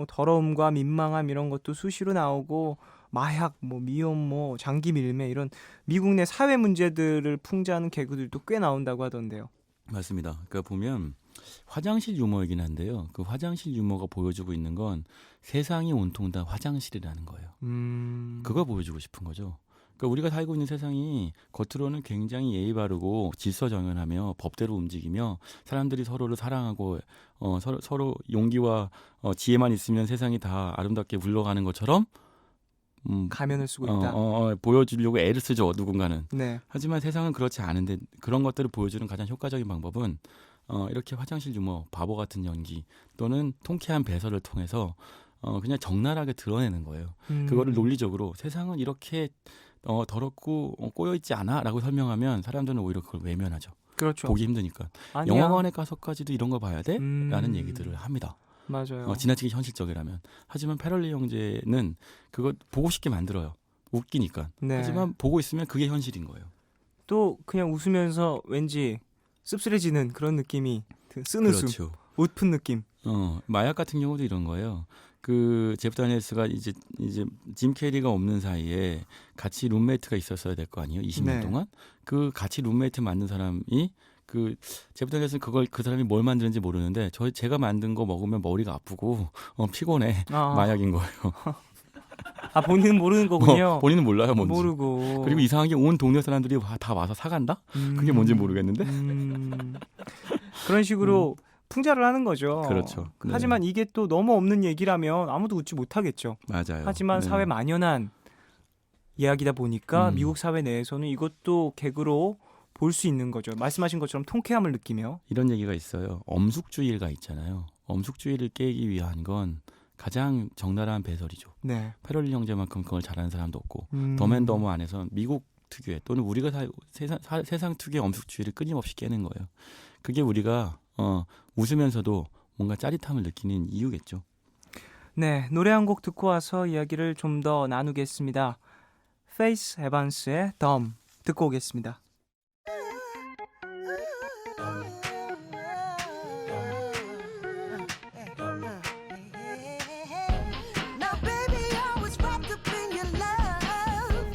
더러움과 민망함 이런 것도 수시로 나오고 마약, 미혼, 장기 밀매 이런 미국 내 사회 문제들을 풍자하는 개그들도 꽤 나온다고 하던데요. 맞습니다. 그러니까 보면 화장실 유머이긴 한데요. 그 화장실 유머가 보여주고 있는 건 세상이 온통 다 화장실이라는 거예요. 그거 보여주고 싶은 거죠. 그러니까 우리가 살고 있는 세상이 겉으로는 굉장히 예의 바르고 질서정연하며 법대로 움직이며 사람들이 서로를 사랑하고 서로 용기와 지혜만 있으면 세상이 다 아름답게 굴러가는 것처럼 가면을 쓰고 있다. 보여주려고 애를 쓰죠, 누군가는. 네. 하지만 세상은 그렇지 않은데 그런 것들을 보여주는 가장 효과적인 방법은 이렇게 화장실 유머, 바보 같은 연기 또는 통쾌한 배설을 통해서 그냥 적나라하게 드러내는 거예요. 그거를 논리적으로 세상은 이렇게 더럽고 꼬여있지 않아라고 설명하면 사람들은 오히려 그걸 외면하죠. 그렇죠. 보기 힘드니까. 아니야. 영화관에 가서까지도 이런 거 봐야 돼? 라는 얘기들을 합니다. 맞아요. 지나치게 현실적이라면. 하지만 패럴리 형제는 그거 보고 싶게 만들어요. 웃기니까. 네. 하지만 보고 있으면 그게 현실인 거예요. 또 그냥 웃으면서 왠지 씁쓸해지는 그런 느낌이 쓰는 숨, 그렇죠. 웃픈 느낌. 마약 같은 경우도 이런 거예요. 그 제프 다니엘스가 이제 짐 캐리가 없는 사이에 같이 룸메이트가 있었어야 될 거 아니에요. 20년 네. 동안. 그 같이 룸메이트 만든 사람이 그 제프 다니엘스는 그 사람이 뭘 만드는지 모르는데 제가 만든 거 먹으면 머리가 아프고 피곤해. 마약인 거예요. 본인은 모르는 거군요. 본인은 몰라요, 뭔지. 모르고. 그리고 이상하게 온 동네 사람들이 다 와서 사간다? 그게 뭔지 모르겠는데. 그런 식으로 풍자를 하는 거죠. 그렇죠. 네. 하지만 이게 또 너무 없는 얘기라면 아무도 웃지 못하겠죠. 맞아요. 하지만 네. 사회 만연한 이야기다 보니까 미국 사회 내에서는 이것도 개그로 볼 수 있는 거죠. 말씀하신 것처럼 통쾌함을 느끼며. 이런 얘기가 있어요. 엄숙주의가 있잖아요. 엄숙주의를 깨기 위한 건 가장 적나라한 배설이죠. 네. 패럴리 형제만큼 그걸 잘하는 사람도 없고 덤앤더머 안에서 미국 특유의 또는 우리가 세상 특유의 엄숙주의를 끊임없이 깨는 거예요. 그게 우리가 웃으면서도 뭔가 짜릿함을 느끼는 이유겠죠. 네, 노래 한 곡 듣고 와서 이야기를 좀 더 나누겠습니다. 페이스 에반스의 덤 듣고 오겠습니다. Now, baby, I was wrapped up in your love.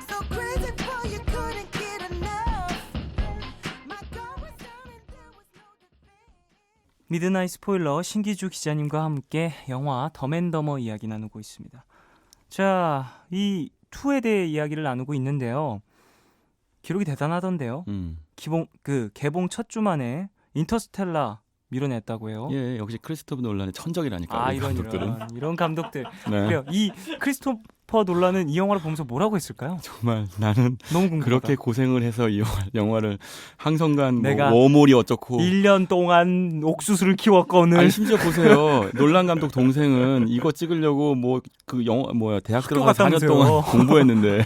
So crazy for you, couldn't get enough. My guard was down and there was no defense. 미드나잇 스포일러 신기주 기자님과 함께 영화 덤앤더머 이야기 나누고 있습니다. 자, 이 2에 대해 이야기를 나누고 있는데요. 기록이 대단하던데요. 개봉 첫 주 만에 인터스텔라 밀어냈다고 해요. 예, 역시 크리스토프 놀란의 천적이라니까. 이 감독들은. 이런 감독들. 네. 그래요. 이 크리스토퍼 놀란은 이 영화를 보면서 뭐라고 했을까요? 정말 나는 너무 궁금하다. 그렇게 고생을 해서 이 영화를 항성간 내가 워몰이 어쩌고 1년 동안 옥수수를 키웠거늘. 아니 심지어 보세요. 놀란 감독 동생은 이거 찍으려고 대학 들어가서 4년 동안 공부했는데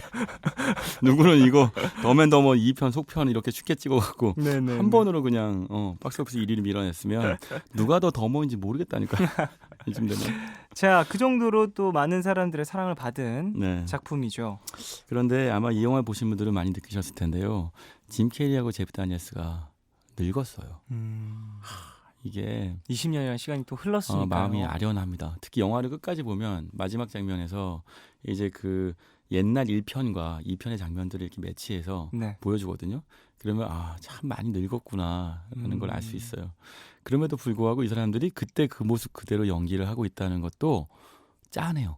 누구는 이거 덤앤더머 2편 속편 이렇게 쉽게 찍어갖고 네네. 한 번으로 그냥 박스오피스 1위를 밀어냈으면 누가 더 더머인지 모르겠다니까. 이쯤 되면. 자, 그 정도로 또 많은 사람들의 사랑을 받은 네. 작품이죠. 그런데 아마 이 영화 보신 분들은 많이 느끼셨을 텐데요. 짐 캐리하고 제프 다니엘스가 늙었어요. 이게 20년이라는 시간이 또 흘렀으니까 마음이 아련합니다. 특히 영화를 끝까지 보면 마지막 장면에서 이제 그 옛날 1편과 2편의 장면들을 이렇게 매치해서 네. 보여주거든요. 그러면 참 많이 늙었구나 하는 걸 알 수 있어요. 그럼에도 불구하고 이 사람들이 그때 그 모습 그대로 연기를 하고 있다는 것도 짠해요.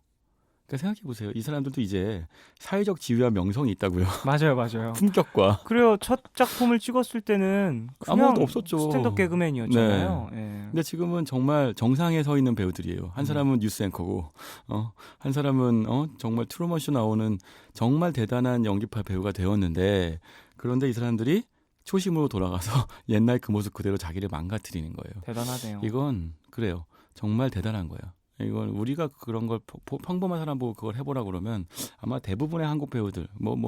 그러니까 생각해 보세요. 이 사람들도 이제 사회적 지위와 명성이 있다고요. 맞아요. 품격과. 그래요. 첫 작품을 찍었을 때는 그냥 아무것도 없었죠. 스탠드업 개그맨이었잖아요. 예. 근데 지금은 정말 정상에 서 있는 배우들이에요. 한 사람은 뉴스 앵커고, 한 사람은 정말 트루먼 쇼 나오는 정말 대단한 연기파 배우가 되었는데, 그런데 이 사람들이 초심으로 돌아가서 옛날 그 모습 그대로 자기를 망가뜨리는 거예요. 대단하네요. 이건 그래요. 정말 대단한 거예요. 이건 우리가 그런 걸 평범한 사람 보고 그걸 해보라 그러면 아마 대부분의 한국 배우들,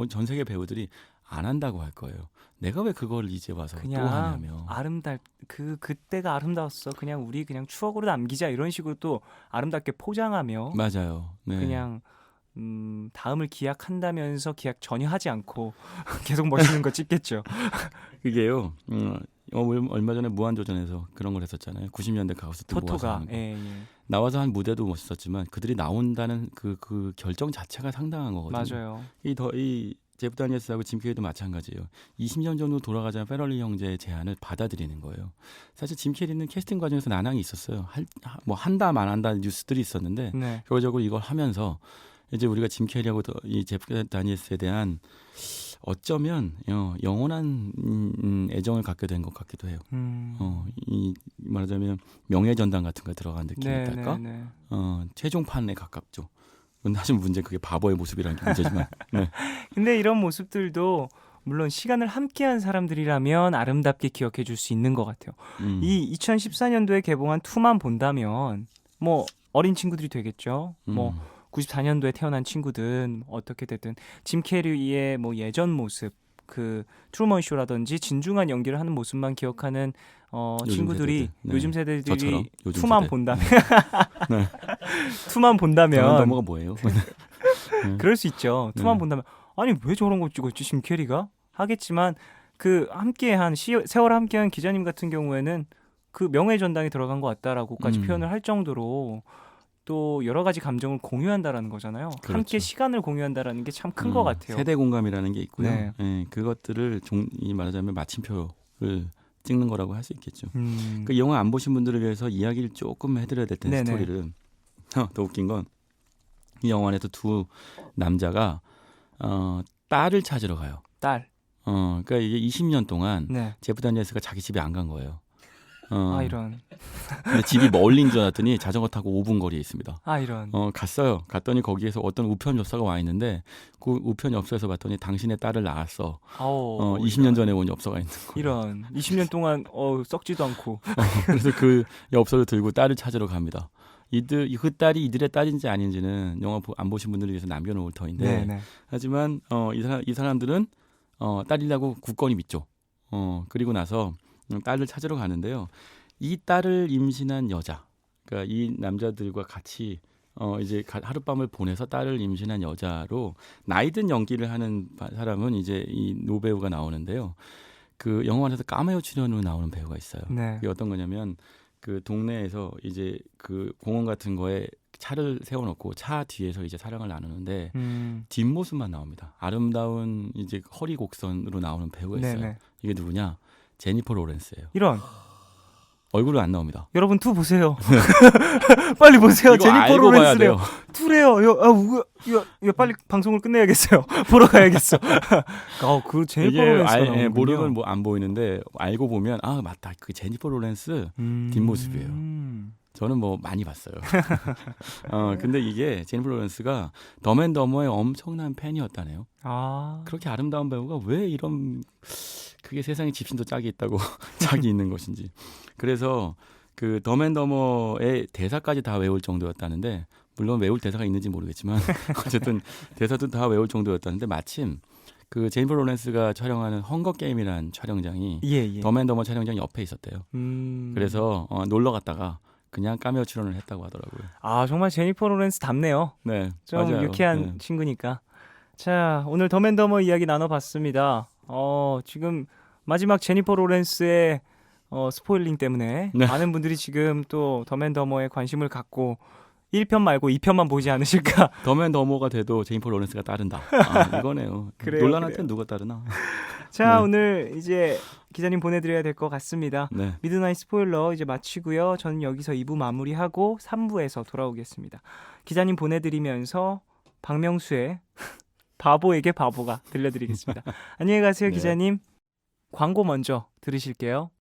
전 세계 배우들이 안 한다고 할 거예요. 내가 왜 그걸 이제 와서 또 하냐며. 그때가 아름다웠어. 그냥 우리 그냥 추억으로 남기자 이런 식으로 또 아름답게 포장하며 맞아요. 네. 그냥 다음을 기약한다면서 기약 전혀 하지 않고 계속 멋있는 거 찍겠죠. 그게요. 얼마 전에 무한도전에서 그런 걸 했었잖아요. 90년대 가수들 모아서 토토가 하는 거. 예. 나와서 한 무대도 멋있었지만 그들이 나온다는 그 결정 자체가 상당한 거거든요. 맞아요. 이 제프 다니엘스하고 짐 캐리도 마찬가지예요. 20년 정도 돌아가자면 패럴리 형제의 제안을 받아들이는 거예요. 사실 짐 캐리는 캐스팅 과정에서 난항이 있었어요. 한다 안 한다 뉴스들이 있었는데 네. 결과적으로 이걸 하면서 이제 우리가 짐 캐리하고 이 제프 다니엘스에 대한 어쩌면 영원한 애정을 갖게 된 것 같기도 해요. 이 말하자면 명예전당 같은 거 들어간 느낌이랄까. 네. 최종판에 가깝죠. 근데 사실 문제 그게 바보의 모습이라는 게 문제지만. 네. 근데 이런 모습들도 물론 시간을 함께한 사람들이라면 아름답게 기억해 줄 수 있는 것 같아요. 이 2014년도에 개봉한 2만 본다면 뭐 어린 친구들이 되겠죠. 뭐 94년도에 태어난 친구든 어떻게 되든 짐 캐리의 뭐 예전 모습, 그 트루먼 쇼라든지 진중한 연기를 하는 모습만 기억하는 요즘 친구들이 세대들. 네. 요즘 세대들이 저처럼 요즘 2만 세대. 본다면 네. 2만 본다면 넘어가 뭐예요? 그럴 수 있죠. 네. 2만 본다면 아니 왜 저런 거 찍었지 짐 캐리가? 하겠지만 그 함께한 세월 함께한 기자님 같은 경우에는 그 명예 전당에 들어간 것 같다라고까지 표현을 할 정도로 또 여러 가지 감정을 공유한다라는 거잖아요. 그렇죠. 함께 시간을 공유한다라는 게 참 큰 것 같아요. 세대 공감이라는 게 있고요. 네. 예, 그것들을 이 말하자면 마침표를 찍는 거라고 할 수 있겠죠. 그 영화 안 보신 분들을 위해서 이야기를 조금 해드려야 될 텐데 네네. 스토리를. 더 웃긴 건 이 영화 안에서 두 남자가 딸을 찾으러 가요. 딸. 그러니까 이게 20년 동안 네. 제프 다니엘스가 자기 집에 안 간 거예요. 이런. 근데 집이 멀린 줄 알았더니 자전거 타고 5분 거리에 있습니다. 이런. 갔어요. 갔더니 거기에서 어떤 우편 엽서가 와 있는데 그 우편 엽서에서 봤더니 당신의 딸을 낳았어. 20년 전에 온 엽서가 있는 거예요. 이런. 20년 동안 썩지도 않고. 그래서 그 엽서를 들고 딸을 찾으러 갑니다. 그 딸이 이들의 딸인지 아닌지는 영화 안 보신 분들을 위해서 남겨놓을 터인데 네. 하지만 이 사람들은 딸이라고 굳건히 믿죠. 그리고 나서 딸을 찾으러 가는데요. 이 딸을 임신한 여자, 그러니까 이 남자들과 같이 이제 하룻밤을 보내서 딸을 임신한 여자로 나이든 연기를 하는 사람은 이제 이 노배우가 나오는데요. 그 영화 안에서 카메오 출연으로 나오는 배우가 있어요. 네. 그게 어떤 거냐면 그 동네에서 이제 그 공원 같은 거에 차를 세워놓고 차 뒤에서 이제 사랑을 나누는데 뒷모습만 나옵니다. 아름다운 이제 허리 곡선으로 나오는 배우가 있어요. 네네. 이게 누구냐? 제니퍼 로렌스예요. 이런. 얼굴은 안 나옵니다. 여러분 2 보세요. 빨리 보세요. 이거 제니퍼 알고 봐야 로렌스래요. 돼요. 2래요. 야, 빨리 방송을 끝내야겠어요. 보러 가야겠어. 그 제니퍼 이게 로렌스가 나오는군요. 모르면 뭐 안 보이는데 알고 보면 맞다. 그 제니퍼 로렌스 뒷모습이에요. 저는 뭐 많이 봤어요. 근데 이게 제니퍼 로렌스가 덤앤더머의 엄청난 팬이었다네요. 그렇게 아름다운 배우가 왜 이런 그게 세상에 집신도 짝이 있다고 짝이 있는 것인지. 그래서 그 덤앤더머의 대사까지 다 외울 정도였다는데 물론 외울 대사가 있는지 모르겠지만 어쨌든 대사도 다 외울 정도였다는데 마침 그 제니퍼 로렌스가 촬영하는 헝거 게임이라는 촬영장이 예. 덤앤더머 촬영장 옆에 있었대요. 그래서 놀러 갔다가 그냥 카메오 출연을 했다고 하더라고요. 정말 제니퍼 로렌스 답네요. 네, 좀 맞아요. 유쾌한 네. 친구니까. 자, 오늘 덤앤더머 이야기 나눠봤습니다. 지금 마지막 제니퍼 로렌스의 스포일링 때문에 네. 많은 분들이 지금 또 덤앤더머에 관심을 갖고 1편 말고 2편만 보지 않으실까. 덤앤더머가 돼도 제니퍼 로렌스가 따른다. 이거네요. 그래요, 논란한테 그래요. 누가 따르나. 자, 네. 오늘 이제 기자님 보내드려야 될 것 같습니다. 네. 미드나잇 스포일러 이제 마치고요. 저는 여기서 2부 마무리하고 3부에서 돌아오겠습니다. 기자님 보내드리면서 박명수의 바보에게 바보가 들려드리겠습니다. 안녕히 가세요, 네. 기자님. 광고 먼저 들으실게요.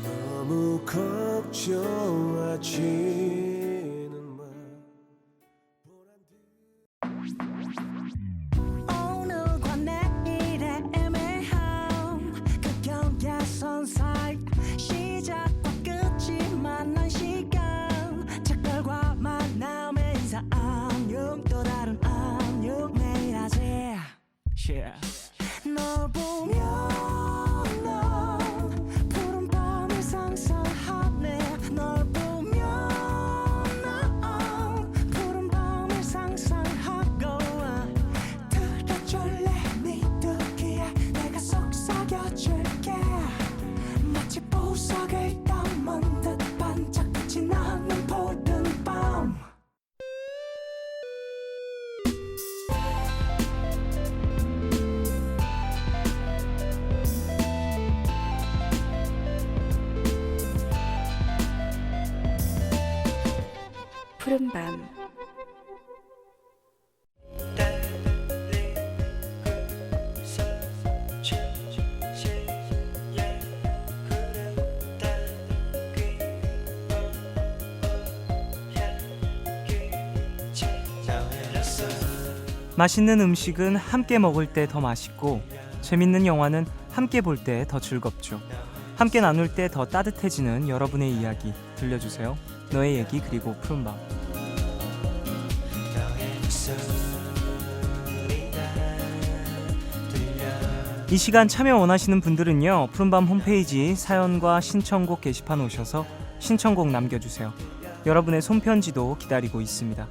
너무 걱정하지는 마. 오늘과 내일의 애매함 그 경계선 사이 시작과 끝이 만난 시간 작별과 만남의 인사 안녕 또 다른 안녕 매일 하지 널 보면 난 푸른 밤을 상상하네 널 보면 푸른밤. 맛있는 음식은 함께 먹을 때 더 맛있고 재밌는 영화는 함께 볼 때 더 즐겁죠. 함께 나눌 때 더 따뜻해지는 여러분의 이야기 들려주세요. 너의 얘기 그리고 푸른밤. 이 시간 참여 원하시는 분들은요, 푸른밤 홈페이지 사연과 신청곡 게시판 오셔서 신청곡 남겨주세요. 여러분의 손편지도 기다리고 있습니다.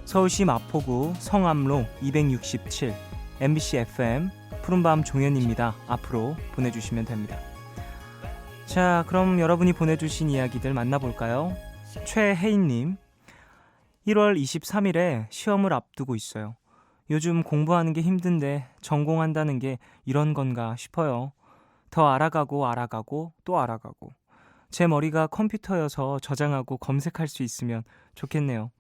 서울시 마포구 성암로 267 MBC FM 푸른밤 종현입니다. 앞으로 보내주시면 됩니다. 자, 그럼 여러분이 보내주신 이야기들 만나볼까요? 최혜인님, 1월 23일에 시험을 앞두고 있어요. 요즘 공부하는 게 힘든데 전공한다는 게 이런 건가 싶어요. 더 알아가고 또 알아가고. 제 머리가 컴퓨터여서 저장하고 검색할 수 있으면 좋겠네요.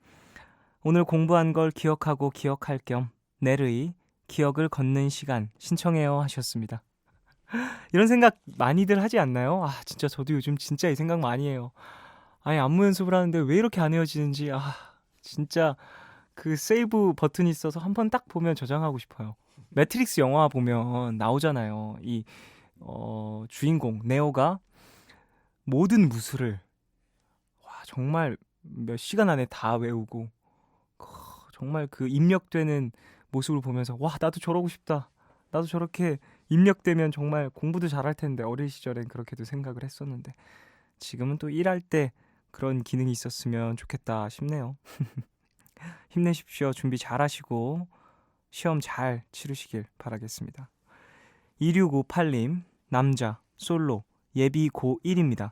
오늘 공부한 걸 기억하고 기억할 겸 내르이 기억을 걷는 시간 신청해요 하셨습니다. 이런 생각 많이들 하지 않나요? 아, 진짜 저도 요즘 진짜 이 생각 많이 해요. 아니, 안무 연습을 하는데 왜 이렇게 안 헤어지는지, 진짜 그 세이브 버튼이 있어서 한번 딱 보면 저장하고 싶어요. 매트릭스 영화 보면 나오잖아요. 이 주인공 네오가 모든 무술을 정말 몇 시간 안에 다 외우고 정말 그 입력되는 모습을 보면서 나도 저러고 싶다. 나도 저렇게 입력되면 정말 공부도 잘할 텐데, 어릴 시절엔 그렇게도 생각을 했었는데 지금은 또 일할 때 그런 기능이 있었으면 좋겠다 싶네요. 힘내십시오. 준비 잘하시고 시험 잘 치르시길 바라겠습니다. 2658님, 남자 솔로 예비 고1입니다.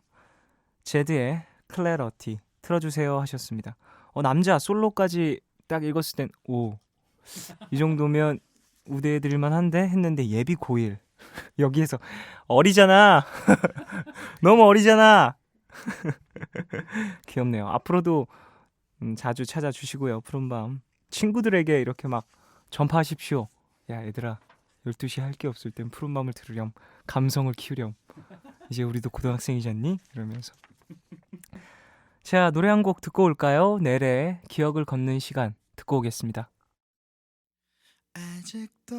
제드의 클래러티 틀어주세요 하셨습니다. 남자 솔로까지 딱 읽었을 땐 이 정도면 우대해드릴만 한데 했는데 예비 고1 여기에서 어리잖아. 너무 어리잖아. 귀엽네요. 앞으로도 자주 찾아주시고요. 푸른밤 친구들에게 이렇게 막 전파하십시오. 야, 얘들아, 12시 할 게 없을 땐 푸른밤을 들으렴. 감성을 키우렴. 이제 우리도 고등학생이잖니? 이러면서. 자, 노래 한 곡 듣고 올까요? 넬의 기억을 걷는 시간 듣고 오겠습니다. 아직도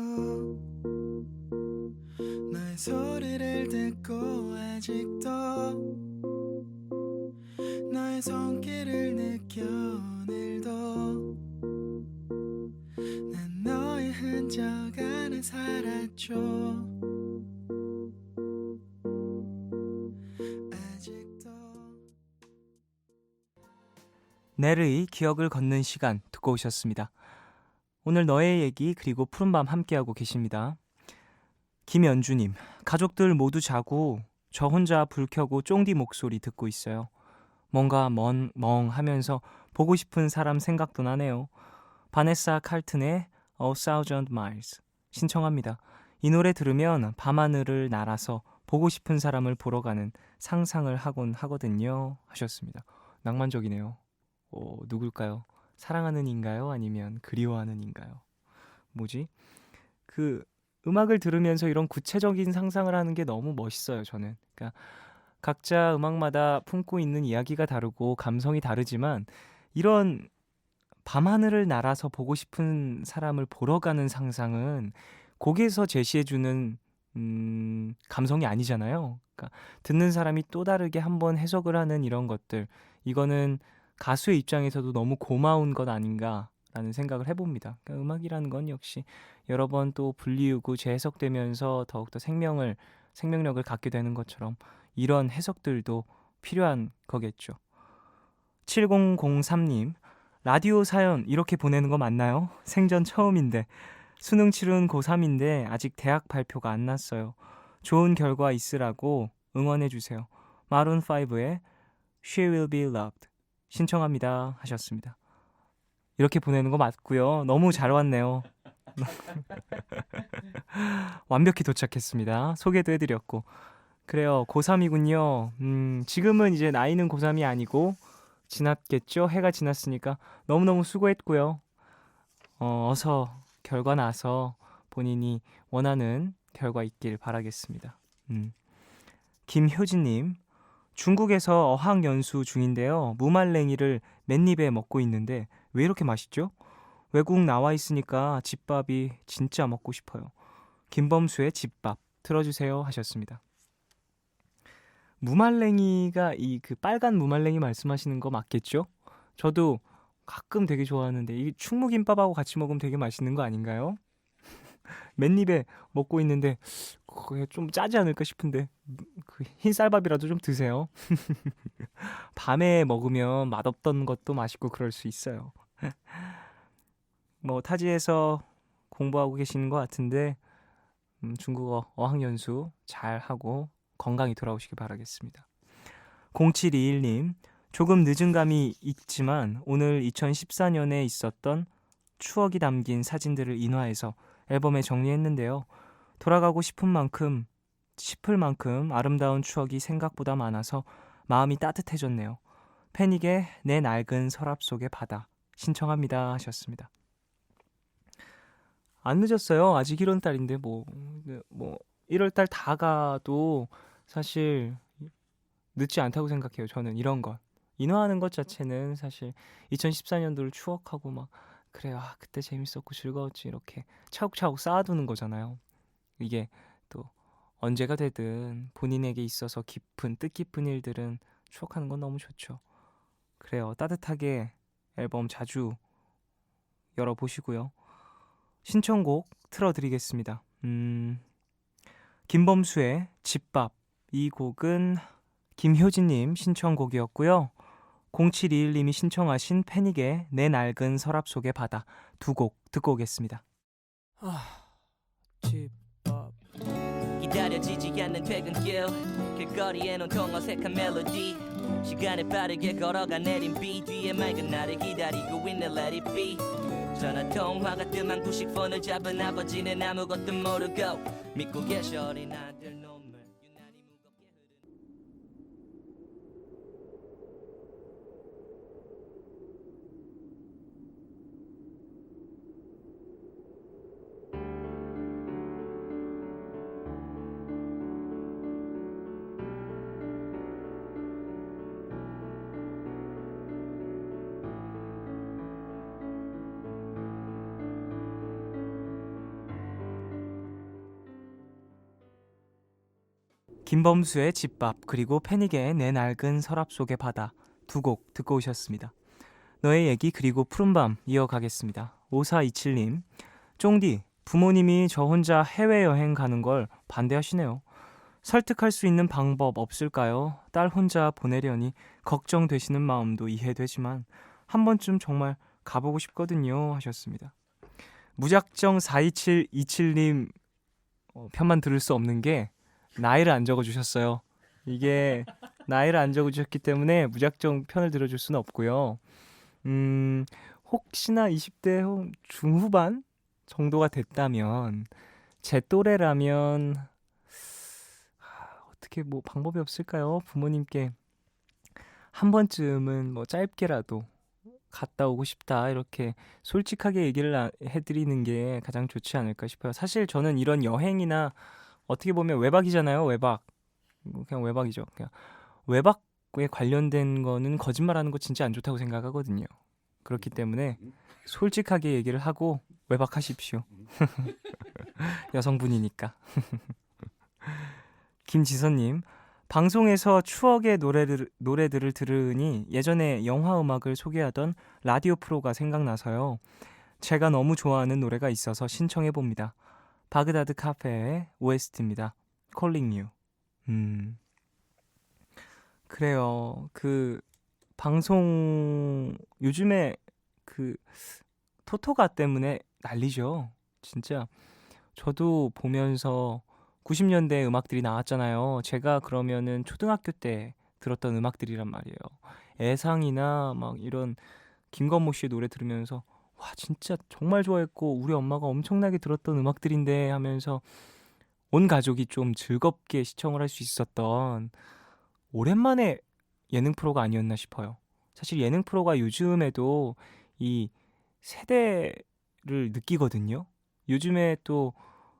너의 소리를 듣고 아직도 너의 손길을 느껴 오늘도 난 너의 흔적 안에 살았죠. 아직도 넬의 기억을 걷는 시간 듣고 오셨습니다. 오늘 너의 얘기 그리고 푸른밤 함께하고 계십니다. 김연주님, 가족들 모두 자고 저 혼자 불 켜고 쫑디 목소리 듣고 있어요. 뭔가 멍하면서 보고 싶은 사람 생각도 나네요. 바네사 칼튼의 A Thousand Miles 신청합니다. 이 노래 들으면 밤하늘을 날아서 보고 싶은 사람을 보러 가는 상상을 하곤 하거든요 하셨습니다. 낭만적이네요. 누굴까요? 사랑하는 인가요? 아니면 그리워하는 인가요? 뭐지? 그 음악을 들으면서 이런 구체적인 상상을 하는 게 너무 멋있어요, 저는. 그러니까 각자 음악마다 품고 있는 이야기가 다르고 감성이 다르지만 이런 밤하늘을 날아서 보고 싶은 사람을 보러 가는 상상은 곡에서 제시해주는 감성이 아니잖아요. 그러니까 듣는 사람이 또 다르게 한번 해석을 하는 이런 것들, 이거는 가수의 입장에서도 너무 고마운 것 아닌가라는 생각을 해봅니다. 그러니까 음악이라는 건 역시 여러 번 또 불리우고 재해석되면서 더욱더 생명력을 갖게 되는 것처럼 이런 해석들도 필요한 거겠죠. 7003님, 라디오 사연 이렇게 보내는 거 맞나요? 생전 처음인데 수능 치른 고3인데 아직 대학 발표가 안 났어요. 좋은 결과 있으라고 응원해주세요. 마룬5의 She Will Be Loved 신청합니다 하셨습니다. 이렇게 보내는 거 맞고요. 너무 잘 왔네요. 완벽히 도착했습니다. 소개도 해드렸고. 그래요, 고3이군요. 지금은 이제 나이는 고3이 아니고 지났겠죠? 해가 지났으니까 너무너무 수고했고요. 어서 결과 나서 본인이 원하는 결과 있길 바라겠습니다. 김효진님, 중국에서 어학연수 중인데요. 무말랭이를 맨입에 먹고 있는데 왜 이렇게 맛있죠? 외국 나와 있으니까 집밥이 진짜 먹고 싶어요. 김범수의 집밥 틀어주세요 하셨습니다. 무말랭이가 이 그 빨간 무말랭이 말씀하시는 거 맞겠죠? 저도 가끔 되게 좋아하는데 이 충무김밥하고 같이 먹으면 되게 맛있는 거 아닌가요? 맨입에 먹고 있는데 그게 좀 짜지 않을까 싶은데 그 흰쌀밥이라도 좀 드세요. 밤에 먹으면 맛없던 것도 맛있고 그럴 수 있어요. 뭐 타지에서 공부하고 계시는 것 같은데 중국어 어학연수 잘 하고 건강히 돌아오시기 바라겠습니다. 0721님, 조금 늦은 감이 있지만 오늘 2014년에 있었던 추억이 담긴 사진들을 인화해서 앨범에 정리했는데요. 돌아가고 싶을 만큼 아름다운 추억이 생각보다 많아서 마음이 따뜻해졌네요. 패닉의 내 낡은 서랍 속의 바다 신청합니다 하셨습니다. 안 늦었어요. 아직 1월달인데 뭐 1월달 다 가도 사실 늦지 않다고 생각해요. 저는 이런 것 인화하는 것 자체는 사실 2014년도를 추억하고 막 그래요. 그때 재밌었고 즐거웠지 이렇게 차곡차곡 쌓아두는 거잖아요. 이게 또 언제가 되든 본인에게 있어서 뜻깊은 일들은 추억하는 건 너무 좋죠. 그래요. 따뜻하게 앨범 자주 열어보시고요. 신청곡 틀어드리겠습니다. 김범수의 집밥, 이 곡은 김효진님 신청곡이었고요. 0721님이 신청하신 패닉의 내 낡은 서랍 속의 바다 두 곡 듣고 오겠습니다. 집밥 기다려지지 않는 퇴근길 길거리엔 온통 어색한 멜로디 시간을 빠르게 걸어가 내린 비 뒤에 맑은 나를 기다리고 있는 Let it be 전화통화가 뜸한 90폰을 잡은 아버지는 아무것도 모르고 믿고 계셔 어린 아들 눈물 유난히 무겁게 흐르는 김범수의 집밥 그리고 패닉의 내 낡은 서랍 속의 바다 두 곡 듣고 오셨습니다. 너의 얘기 그리고 푸른밤 이어가겠습니다. 5427님, 쫑디 부모님이 저 혼자 해외여행 가는 걸 반대하시네요. 설득할 수 있는 방법 없을까요? 딸 혼자 보내려니 걱정되시는 마음도 이해되지만 한 번쯤 정말 가보고 싶거든요 하셨습니다. 무작정 42727님 편만 들을 수 없는 게 나이를 안 적어주셨어요. 이게 나이를 안 적어주셨기 때문에 무작정 편을 들어줄 수는 없고요. 혹시나 20대 중후반 정도가 됐다면 제 또래라면 어떻게 뭐 방법이 없을까요? 부모님께 한 번쯤은 뭐 짧게라도 갔다 오고 싶다 이렇게 솔직하게 얘기를 해드리는 게 가장 좋지 않을까 싶어요. 사실 저는 이런 여행이나 어떻게 보면 외박이잖아요. 외박. 그냥 외박이죠. 그냥 외박에 관련된 거는 거짓말하는 거 진짜 안 좋다고 생각하거든요. 그렇기 때문에 솔직하게 얘기를 하고 외박하십시오. 여성분이니까. 김지선님, 방송에서 추억의 노래들을 들으니 예전에 영화 음악을 소개하던 라디오 프로가 생각나서요. 제가 너무 좋아하는 노래가 있어서 신청해봅니다. 바그다드 카페의 OST입니다. Calling You. 그래요. 그 방송 요즘에 그 토토가 때문에 난리죠. 진짜 저도 보면서 90년대 음악들이 나왔잖아요. 제가 그러면은 초등학교 때 들었던 음악들이란 말이에요. 애상이나 막 이런 김건모 씨의 노래 들으면서 와 진짜 정말 좋아했고 우리 엄마가 엄청나게 들었던 음악들인데 하면서 온 가족이 좀 즐겁게 시청을 할 수 있었던 오랜만에 예능 프로가 아니었나 싶어요. 사실 예능 프로가 요즘에도 이 세대를 느끼거든요. 요즘에 또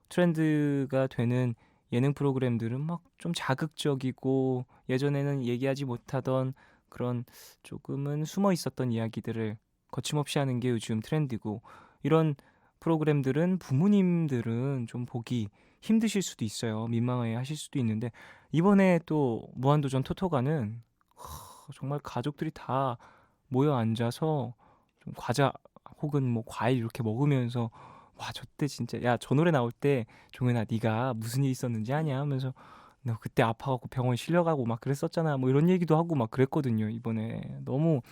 트렌드가 되는 예능 프로그램들은 막 좀 자극적이고 예전에는 얘기하지 못하던 그런 조금은 숨어 있었던 이야기들을 거침없이 하는 게 요즘 트렌드고, 이런 프로그램들은 부모님들은 좀 보기 힘드실 수도 있어요. 민망해 하실 수도 있는데, 이번에 또 무한도전 토토가는 정말 가족들이 다 모여 앉아서 좀 과자 혹은 뭐 과일 이렇게 먹으면서, 와, 저때 진짜, 야, 저 노래 나올 때 종현아 네가 무슨 일 있었는지 아냐 하면서, 너 그때 아파갖고 병원 실려가고 막 그랬었잖아, 뭐 이런 얘기도 하고 막 그랬거든요. 이번에 너무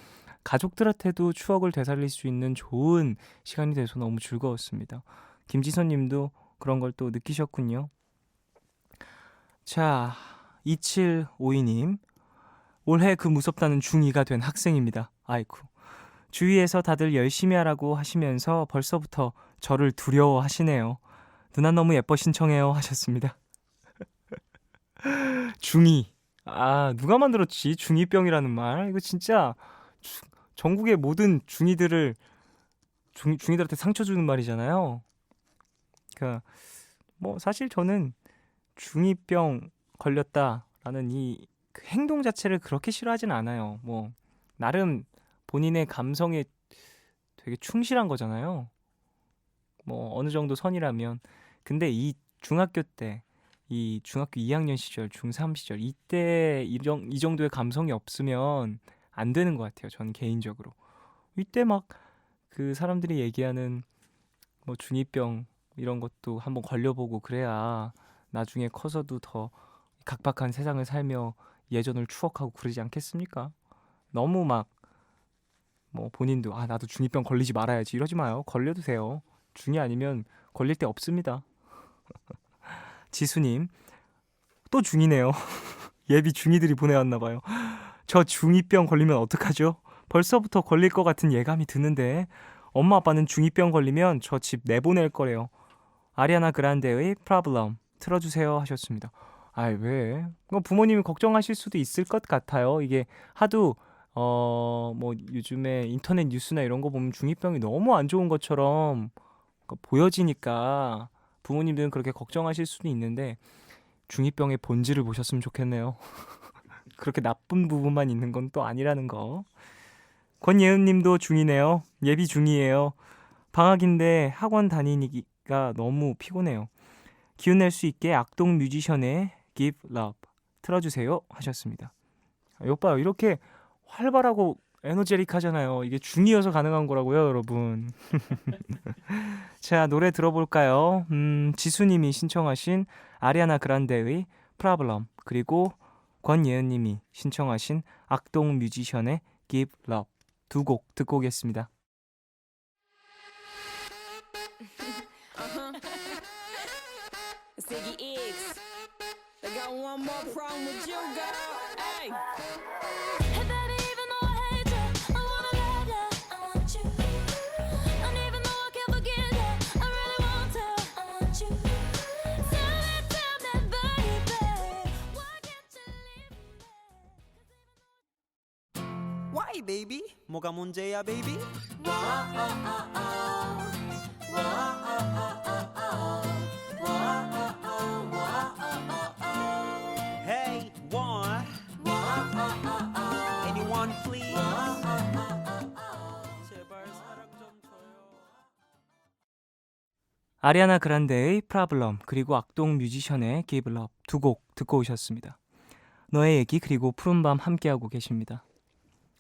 가족들한테도 추억을 되살릴 수 있는 좋은 시간이 돼서 너무 즐거웠습니다. 김지선 님도 그런 걸 또 느끼셨군요. 자, 2752님, 올해 그 무섭다는 중2가 된 학생입니다. 아이쿠. 주위에서 다들 열심히 하라고 하시면서 벌써부터 저를 두려워하시네요. 누나 너무 예뻐 신청해요 하셨습니다. 중2. 아, 누가 만들었지? 중2병이라는 말. 이거 진짜 전국의 모든 중2들한테 상처 주는 말이잖아요. 그러니까 뭐 사실 저는 중2병 걸렸다라는 그 행동 자체를 그렇게 싫어하진 않아요. 뭐 나름 본인의 감성에 되게 충실한 거잖아요. 뭐 어느 정도 선이라면. 근데 이 중학교 때, 이 중학교 2학년 시절, 중3 시절, 이때 이 정도의 감성이 없으면 안 되는 것 같아요. 저는 개인적으로. 이때 막 그 사람들이 얘기하는 뭐 중2병 이런 것도 한번 걸려보고 그래야 나중에 커서도 더 각박한 세상을 살며 예전을 추억하고 그러지 않겠습니까? 너무 막 뭐 본인도 아 나도 중2병 걸리지 말아야지 이러지 마요. 걸려도 돼요. 중2 아니면 걸릴 데 없습니다. 지수님, 또 중2네요. 예비 중2들이 보내왔나 봐요. 저 중2병 걸리면 어떡하죠? 벌써부터 걸릴 것 같은 예감이 드는데, 엄마 아빠는 중2병 걸리면 저 집 내보낼 거래요. 아리아나 그란데의 Problem 틀어주세요 하셨습니다. 아이, 왜? 부모님이 걱정하실 수도 있을 것 같아요. 이게 하도 뭐 요즘에 인터넷 뉴스나 이런 거 보면 중2병이 너무 안 좋은 것처럼 보여지니까 부모님들은 그렇게 걱정하실 수도 있는데, 중2병의 본질을 보셨으면 좋겠네요. 그렇게 나쁜 부분만 있는 건 또 아니라는 거. 권예은님도 중2네요. 예비 중2예요. 방학인데 학원 다니기가 너무 피곤해요. 기운 낼 수 있게 악동 뮤지션의 Give Love 틀어주세요 하셨습니다. 오빠 이렇게 활발하고 에너제릭하잖아요. 이게 중2여서 가능한 거라고요, 여러분. 자, 노래 들어볼까요? 지수님이 신청하신 아리아나 그란데의 Problem, 그리고 권예은님이 신청하신 악동 뮤지션의 Give Love, 두 곡 듣고 오겠습니다. Ziggy X. I got one more problem with you, girl. Hey. Hey baby, even though I hate you, I wanna love you, I want you. And even though I can't forget you, I really want to, I want you. Tell me, baby, why can't you leave me? Why, baby? 뭐가 문제야, baby? Hey, what? Anyone, please? 제발 사랑 좀 줘요. 아리아나 그란데의 Problem, 그리고 악동 뮤지션의 Give Love, 두 곡 듣고 오셨습니다. 너의 얘기 그리고 푸른밤 함께하고 계십니다.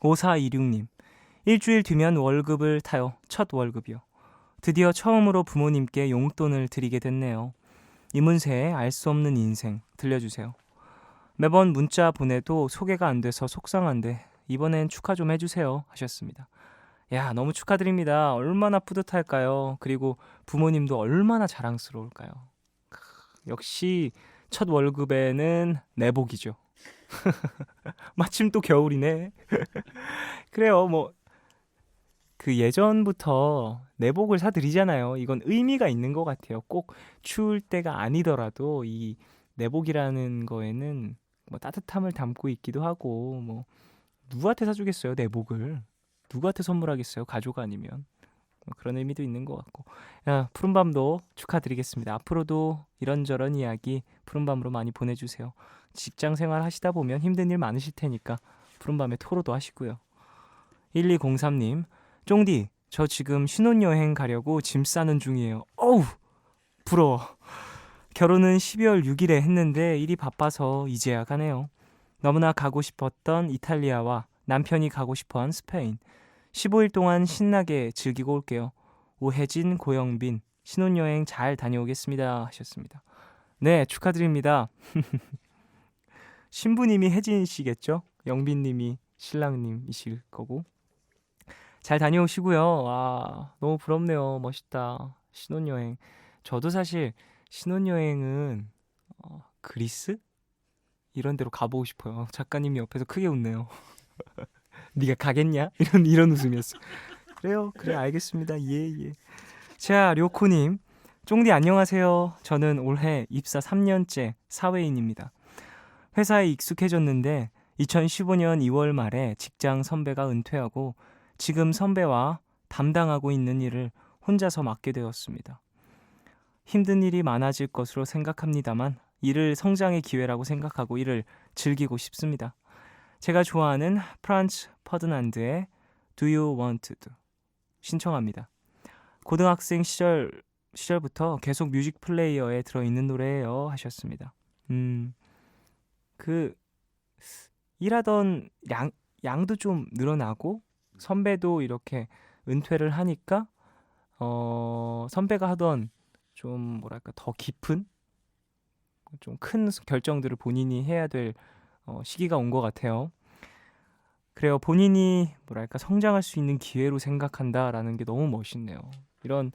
5426님, 일주일 뒤면 월급을 타요. 첫 월급이요. 드디어 처음으로 부모님께 용돈을 드리게 됐네요. 이문세의 알 수 없는 인생 들려주세요. 매번 문자 보내도 소개가 안 돼서 속상한데 이번엔 축하 좀 해주세요 하셨습니다. 야, 너무 축하드립니다. 얼마나 뿌듯할까요? 그리고 부모님도 얼마나 자랑스러울까요? 역시 첫 월급에는 내복이죠. 마침 또 겨울이네. 그래요, 뭐 그 예전부터 내복을 사드리잖아요. 이건 의미가 있는 것 같아요. 꼭 추울 때가 아니더라도 이 내복이라는 거에는 뭐 따뜻함을 담고 있기도 하고, 뭐 누구한테 사주겠어요, 내복을. 누구한테 선물하겠어요, 가족 아니면. 그런 의미도 있는 것 같고. 야, 푸른밤도 축하드리겠습니다. 앞으로도 이런저런 이야기 푸른밤으로 많이 보내주세요. 직장 생활 하시다 보면 힘든 일 많으실 테니까 푸른밤에 토로도 하시고요. 1203님, 쫑디, 저 지금 신혼여행 가려고 짐 싸는 중이에요. 어우, 부러워. 결혼은 12월 6일에 했는데 일이 바빠서 이제야 가네요. 너무나 가고 싶었던 이탈리아와 남편이 가고 싶어한 스페인. 15일 동안 신나게 즐기고 올게요. 오혜진, 고영빈, 신혼여행 잘 다녀오겠습니다 하셨습니다. 네, 축하드립니다. 신부님이 혜진 씨겠죠? 영빈님이 신랑님이실 거고. 잘 다녀오시고요. 아, 너무 부럽네요. 멋있다. 신혼여행. 저도 사실 신혼여행은 그리스? 이런 데로 가보고 싶어요. 작가님이 옆에서 크게 웃네요. 네가 가겠냐? 이런 웃음이었어요. 그래요. 그래, 알겠습니다. 예. 자, 료코님. 쫑디 안녕하세요. 저는 올해 입사 3년째 사회인입니다. 회사에 익숙해졌는데 2015년 2월 말에 직장 선배가 은퇴하고 지금 선배와 담당하고 있는 일을 혼자서 맡게 되었습니다. 힘든 일이 많아질 것으로 생각합니다만 일을 성장의 기회라고 생각하고 일을 즐기고 싶습니다. 제가 좋아하는 프란츠 퍼드난드의 Do You Want To 신청합니다. 고등학생 시절부터 계속 뮤직 플레이어에 들어있는 노래예요 하셨습니다. 일하던 양도 좀 늘어나고 선배도 이렇게 은퇴를 하니까 선배가 하던 좀 뭐랄까 더 깊은 좀 큰 결정들을 본인이 해야 될 시기가 온 것 같아요. 그래요. 본인이 뭐랄까 성장할 수 있는 기회로 생각한다라는 게 너무 멋있네요. 이런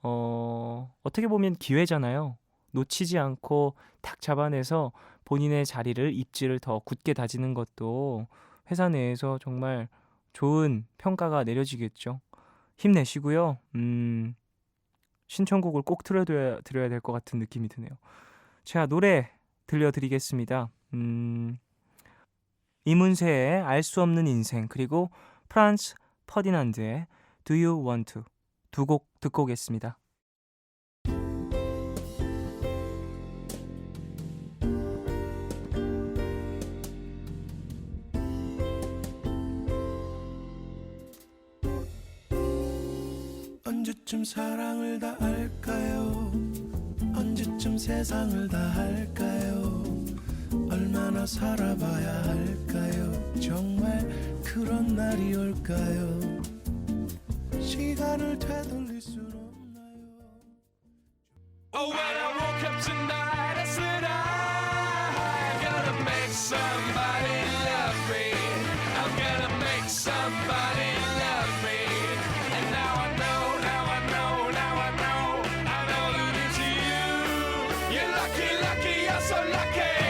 어떻게 보면 기회잖아요. 놓치지 않고 탁 잡아내서 본인의 자리를 입지를 더 굳게 다지는 것도 회사 내에서 정말 좋은 평가가 내려지겠죠. 힘내시고요. 신청곡을 꼭 드려야 될 것 같은 느낌이 드네요. 자, 노래 들려드리겠습니다. 이문세의 알 수 없는 인생 그리고 프란츠 퍼디난드의 Do You Want To 두 곡 듣고 오겠습니다. 언제쯤 사랑을 다 할까요? 언제쯤 세상을 다 할까요? 얼마나 살아봐야 할까요? 정말 그런 날이 올까요? 시간을 되돌릴 순 없나요? Oh, when I woke up tonight, I said I'm gonna make somebody love me. I'm gonna make somebody love me. And now I know that it's you. You're lucky, you're so lucky.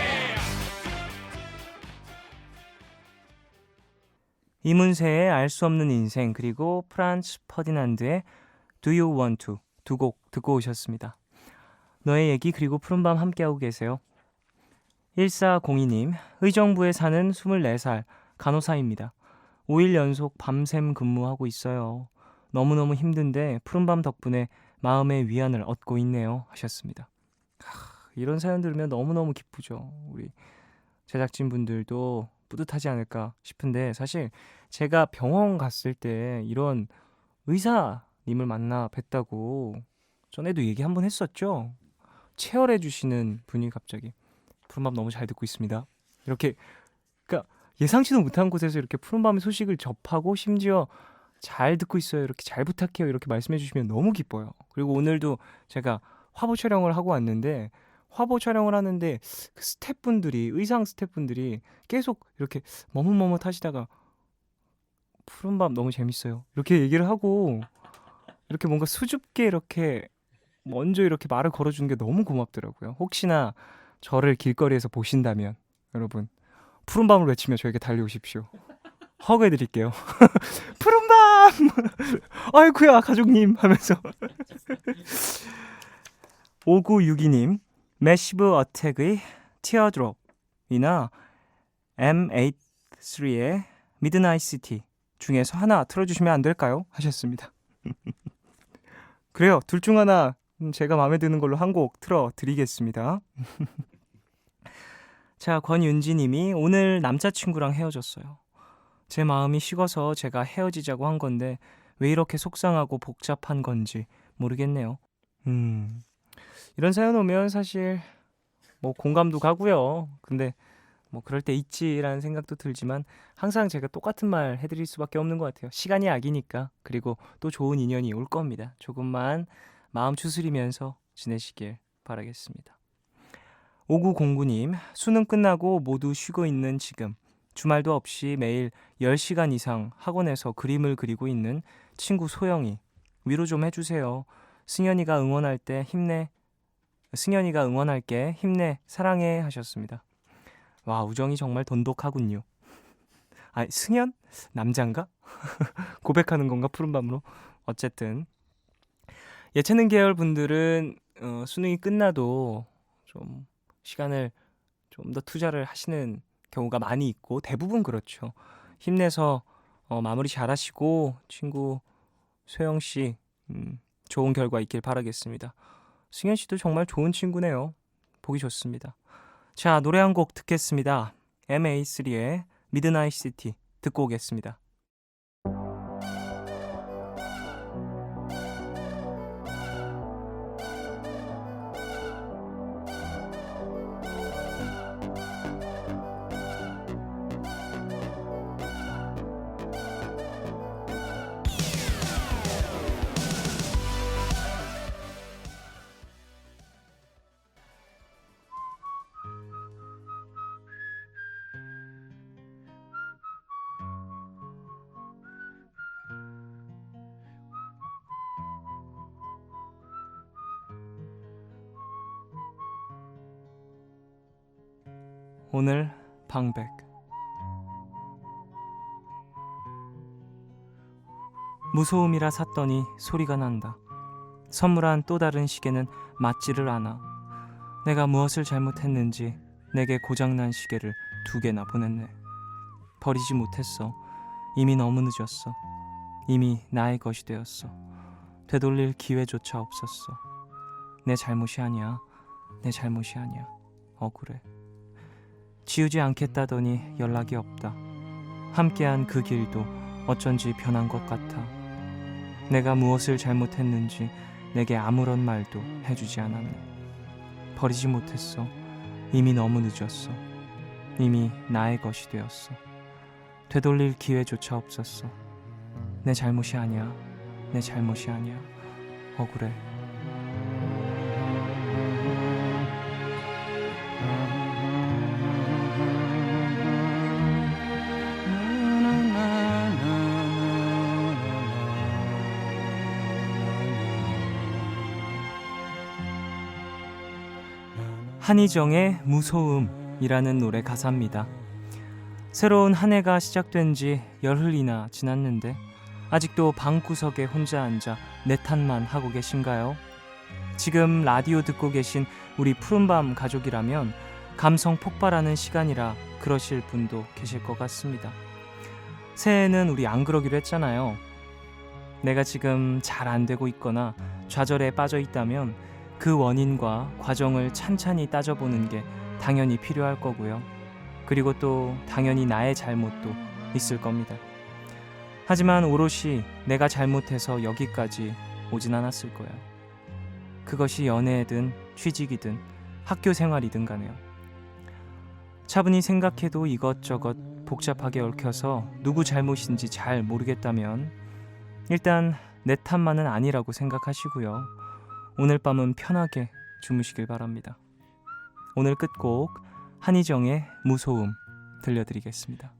이문세의 알 수 없는 인생 그리고 프란츠 퍼디난드의 Do You Want To 두 곡 듣고 오셨습니다. 너의 얘기 그리고 푸른밤 함께하고 계세요. 1402님, 의정부에 사는 24살 간호사입니다. 5일 연속 밤샘 근무하고 있어요. 너무너무 힘든데 푸른밤 덕분에 마음의 위안을 얻고 있네요 하셨습니다. 이런 사연 들으면 너무너무 기쁘죠. 우리 제작진분들도 뿌듯하지 않을까 싶은데 사실 제가 병원 갔을 때 이런 의사님을 만나 뵀다고 전에도 얘기 한번 했었죠. 체열해 주시는 분이 갑자기 푸른밤 너무 잘 듣고 있습니다. 이렇게 그러니까 예상치도 못한 곳에서 이렇게 푸른밤의 소식을 접하고 심지어 잘 듣고 있어요. 이렇게 잘 부탁해요. 이렇게 말씀해 주시면 너무 기뻐요. 그리고 오늘도 제가 화보 촬영을 하고 왔는데 화보 촬영을 하는데 그 스태프분들이 의상 스태프분들이 계속 이렇게 머뭇머뭇 하시다가 푸른밤 너무 재밌어요. 이렇게 얘기를 하고 이렇게 뭔가 수줍게 이렇게 먼저 이렇게 말을 걸어주는 게 너무 고맙더라고요. 혹시나 저를 길거리에서 보신다면 여러분 푸른밤을 외치며 저에게 달려오십시오. 허그해드릴게요. 푸른밤! 아이쿠야 가족님 하면서 5962님 매시브 어택의 티어드롭이나 M83의 미드나잇 시티 중에서 하나 틀어주시면 안 될까요? 하셨습니다. 그래요. 둘 중 하나 제가 마음에 드는 걸로 한 곡 틀어드리겠습니다. 자, 권윤지님이 오늘 남자친구랑 헤어졌어요. 제 마음이 식어서 제가 헤어지자고 한 건데 왜 이렇게 속상하고 복잡한 건지 모르겠네요. 이런 사연 오면 사실 뭐 공감도 가고요. 근데 뭐 그럴 때 있지라는 생각도 들지만 항상 제가 똑같은 말 해드릴 수밖에 없는 것 같아요. 시간이 약이니까. 그리고 또 좋은 인연이 올 겁니다. 조금만 마음 추스리면서 지내시길 바라겠습니다. 5909님, 수능 끝나고 모두 쉬고 있는 지금 주말도 없이 매일 10시간 이상 학원에서 그림을 그리고 있는 친구 소영이 위로 좀 해주세요. 승현이가 응원할게 힘내 사랑해 하셨습니다. 와, 우정이 정말 돈독하군요. 아, 승현? 남잔가? 고백하는 건가 푸른밤으로? 어쨌든 예체능 계열 분들은 수능이 끝나도 좀 시간을 좀 더 투자를 하시는 경우가 많이 있고 대부분 그렇죠. 힘내서 마무리 잘하시고 친구 소영 씨 좋은 결과 있길 바라겠습니다. 승현 씨도 정말 좋은 친구네요. 보기 좋습니다. 자, 노래 한 곡 듣겠습니다. MA3의 미드나잇 시티 듣고 오겠습니다. 오늘 방백. 무소음이라 샀더니 소리가 난다. 선물한 또 다른 시계는 맞지를 않아. 내가 무엇을 잘못했는지 내게 고장난 시계를 2개나 보냈네. 버리지 못했어. 이미 너무 늦었어. 이미 나의 것이 되었어. 되돌릴 기회조차 없었어. 내 잘못이 아니야. 내 잘못이 아니야. 억울해. 지우지 않겠다더니 연락이 없다. 함께한 그 길도 어쩐지 변한 것 같아. 내가 무엇을 잘못했는지 내게 아무런 말도 해주지 않았네. 버리지 못했어. 이미 너무 늦었어. 이미 나의 것이 되었어. 되돌릴 기회조차 없었어. 내 잘못이 아니야. 내 잘못이 아니야. 억울해. 한희정의 무소음이라는 노래 가사입니다. 새로운 한 해가 시작된 지 열흘이나 지났는데 아직도 방구석에 혼자 앉아 내탓만 하고 계신가요? 지금 라디오 듣고 계신 우리 푸른밤 가족이라면 감성 폭발하는 시간이라 그러실 분도 계실 것 같습니다. 새해에는 우리 안 그러기로 했잖아요. 내가 지금 잘 안 되고 있거나 좌절에 빠져 있다면 그 원인과 과정을 찬찬히 따져보는 게 당연히 필요할 거고요. 그리고 또 당연히 나의 잘못도 있을 겁니다. 하지만 오롯이 내가 잘못해서 여기까지 오진 않았을 거예요. 그것이 연애든 취직이든 학교 생활이든 간에요. 차분히 생각해도 이것저것 복잡하게 얽혀서 누구 잘못인지 잘 모르겠다면 일단 내 탓만은 아니라고 생각하시고요. 오늘 밤은 편하게 주무시길 바랍니다. 오늘 끝곡 한희정의 무소음 들려드리겠습니다.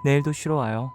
내일도 쉬러 와요.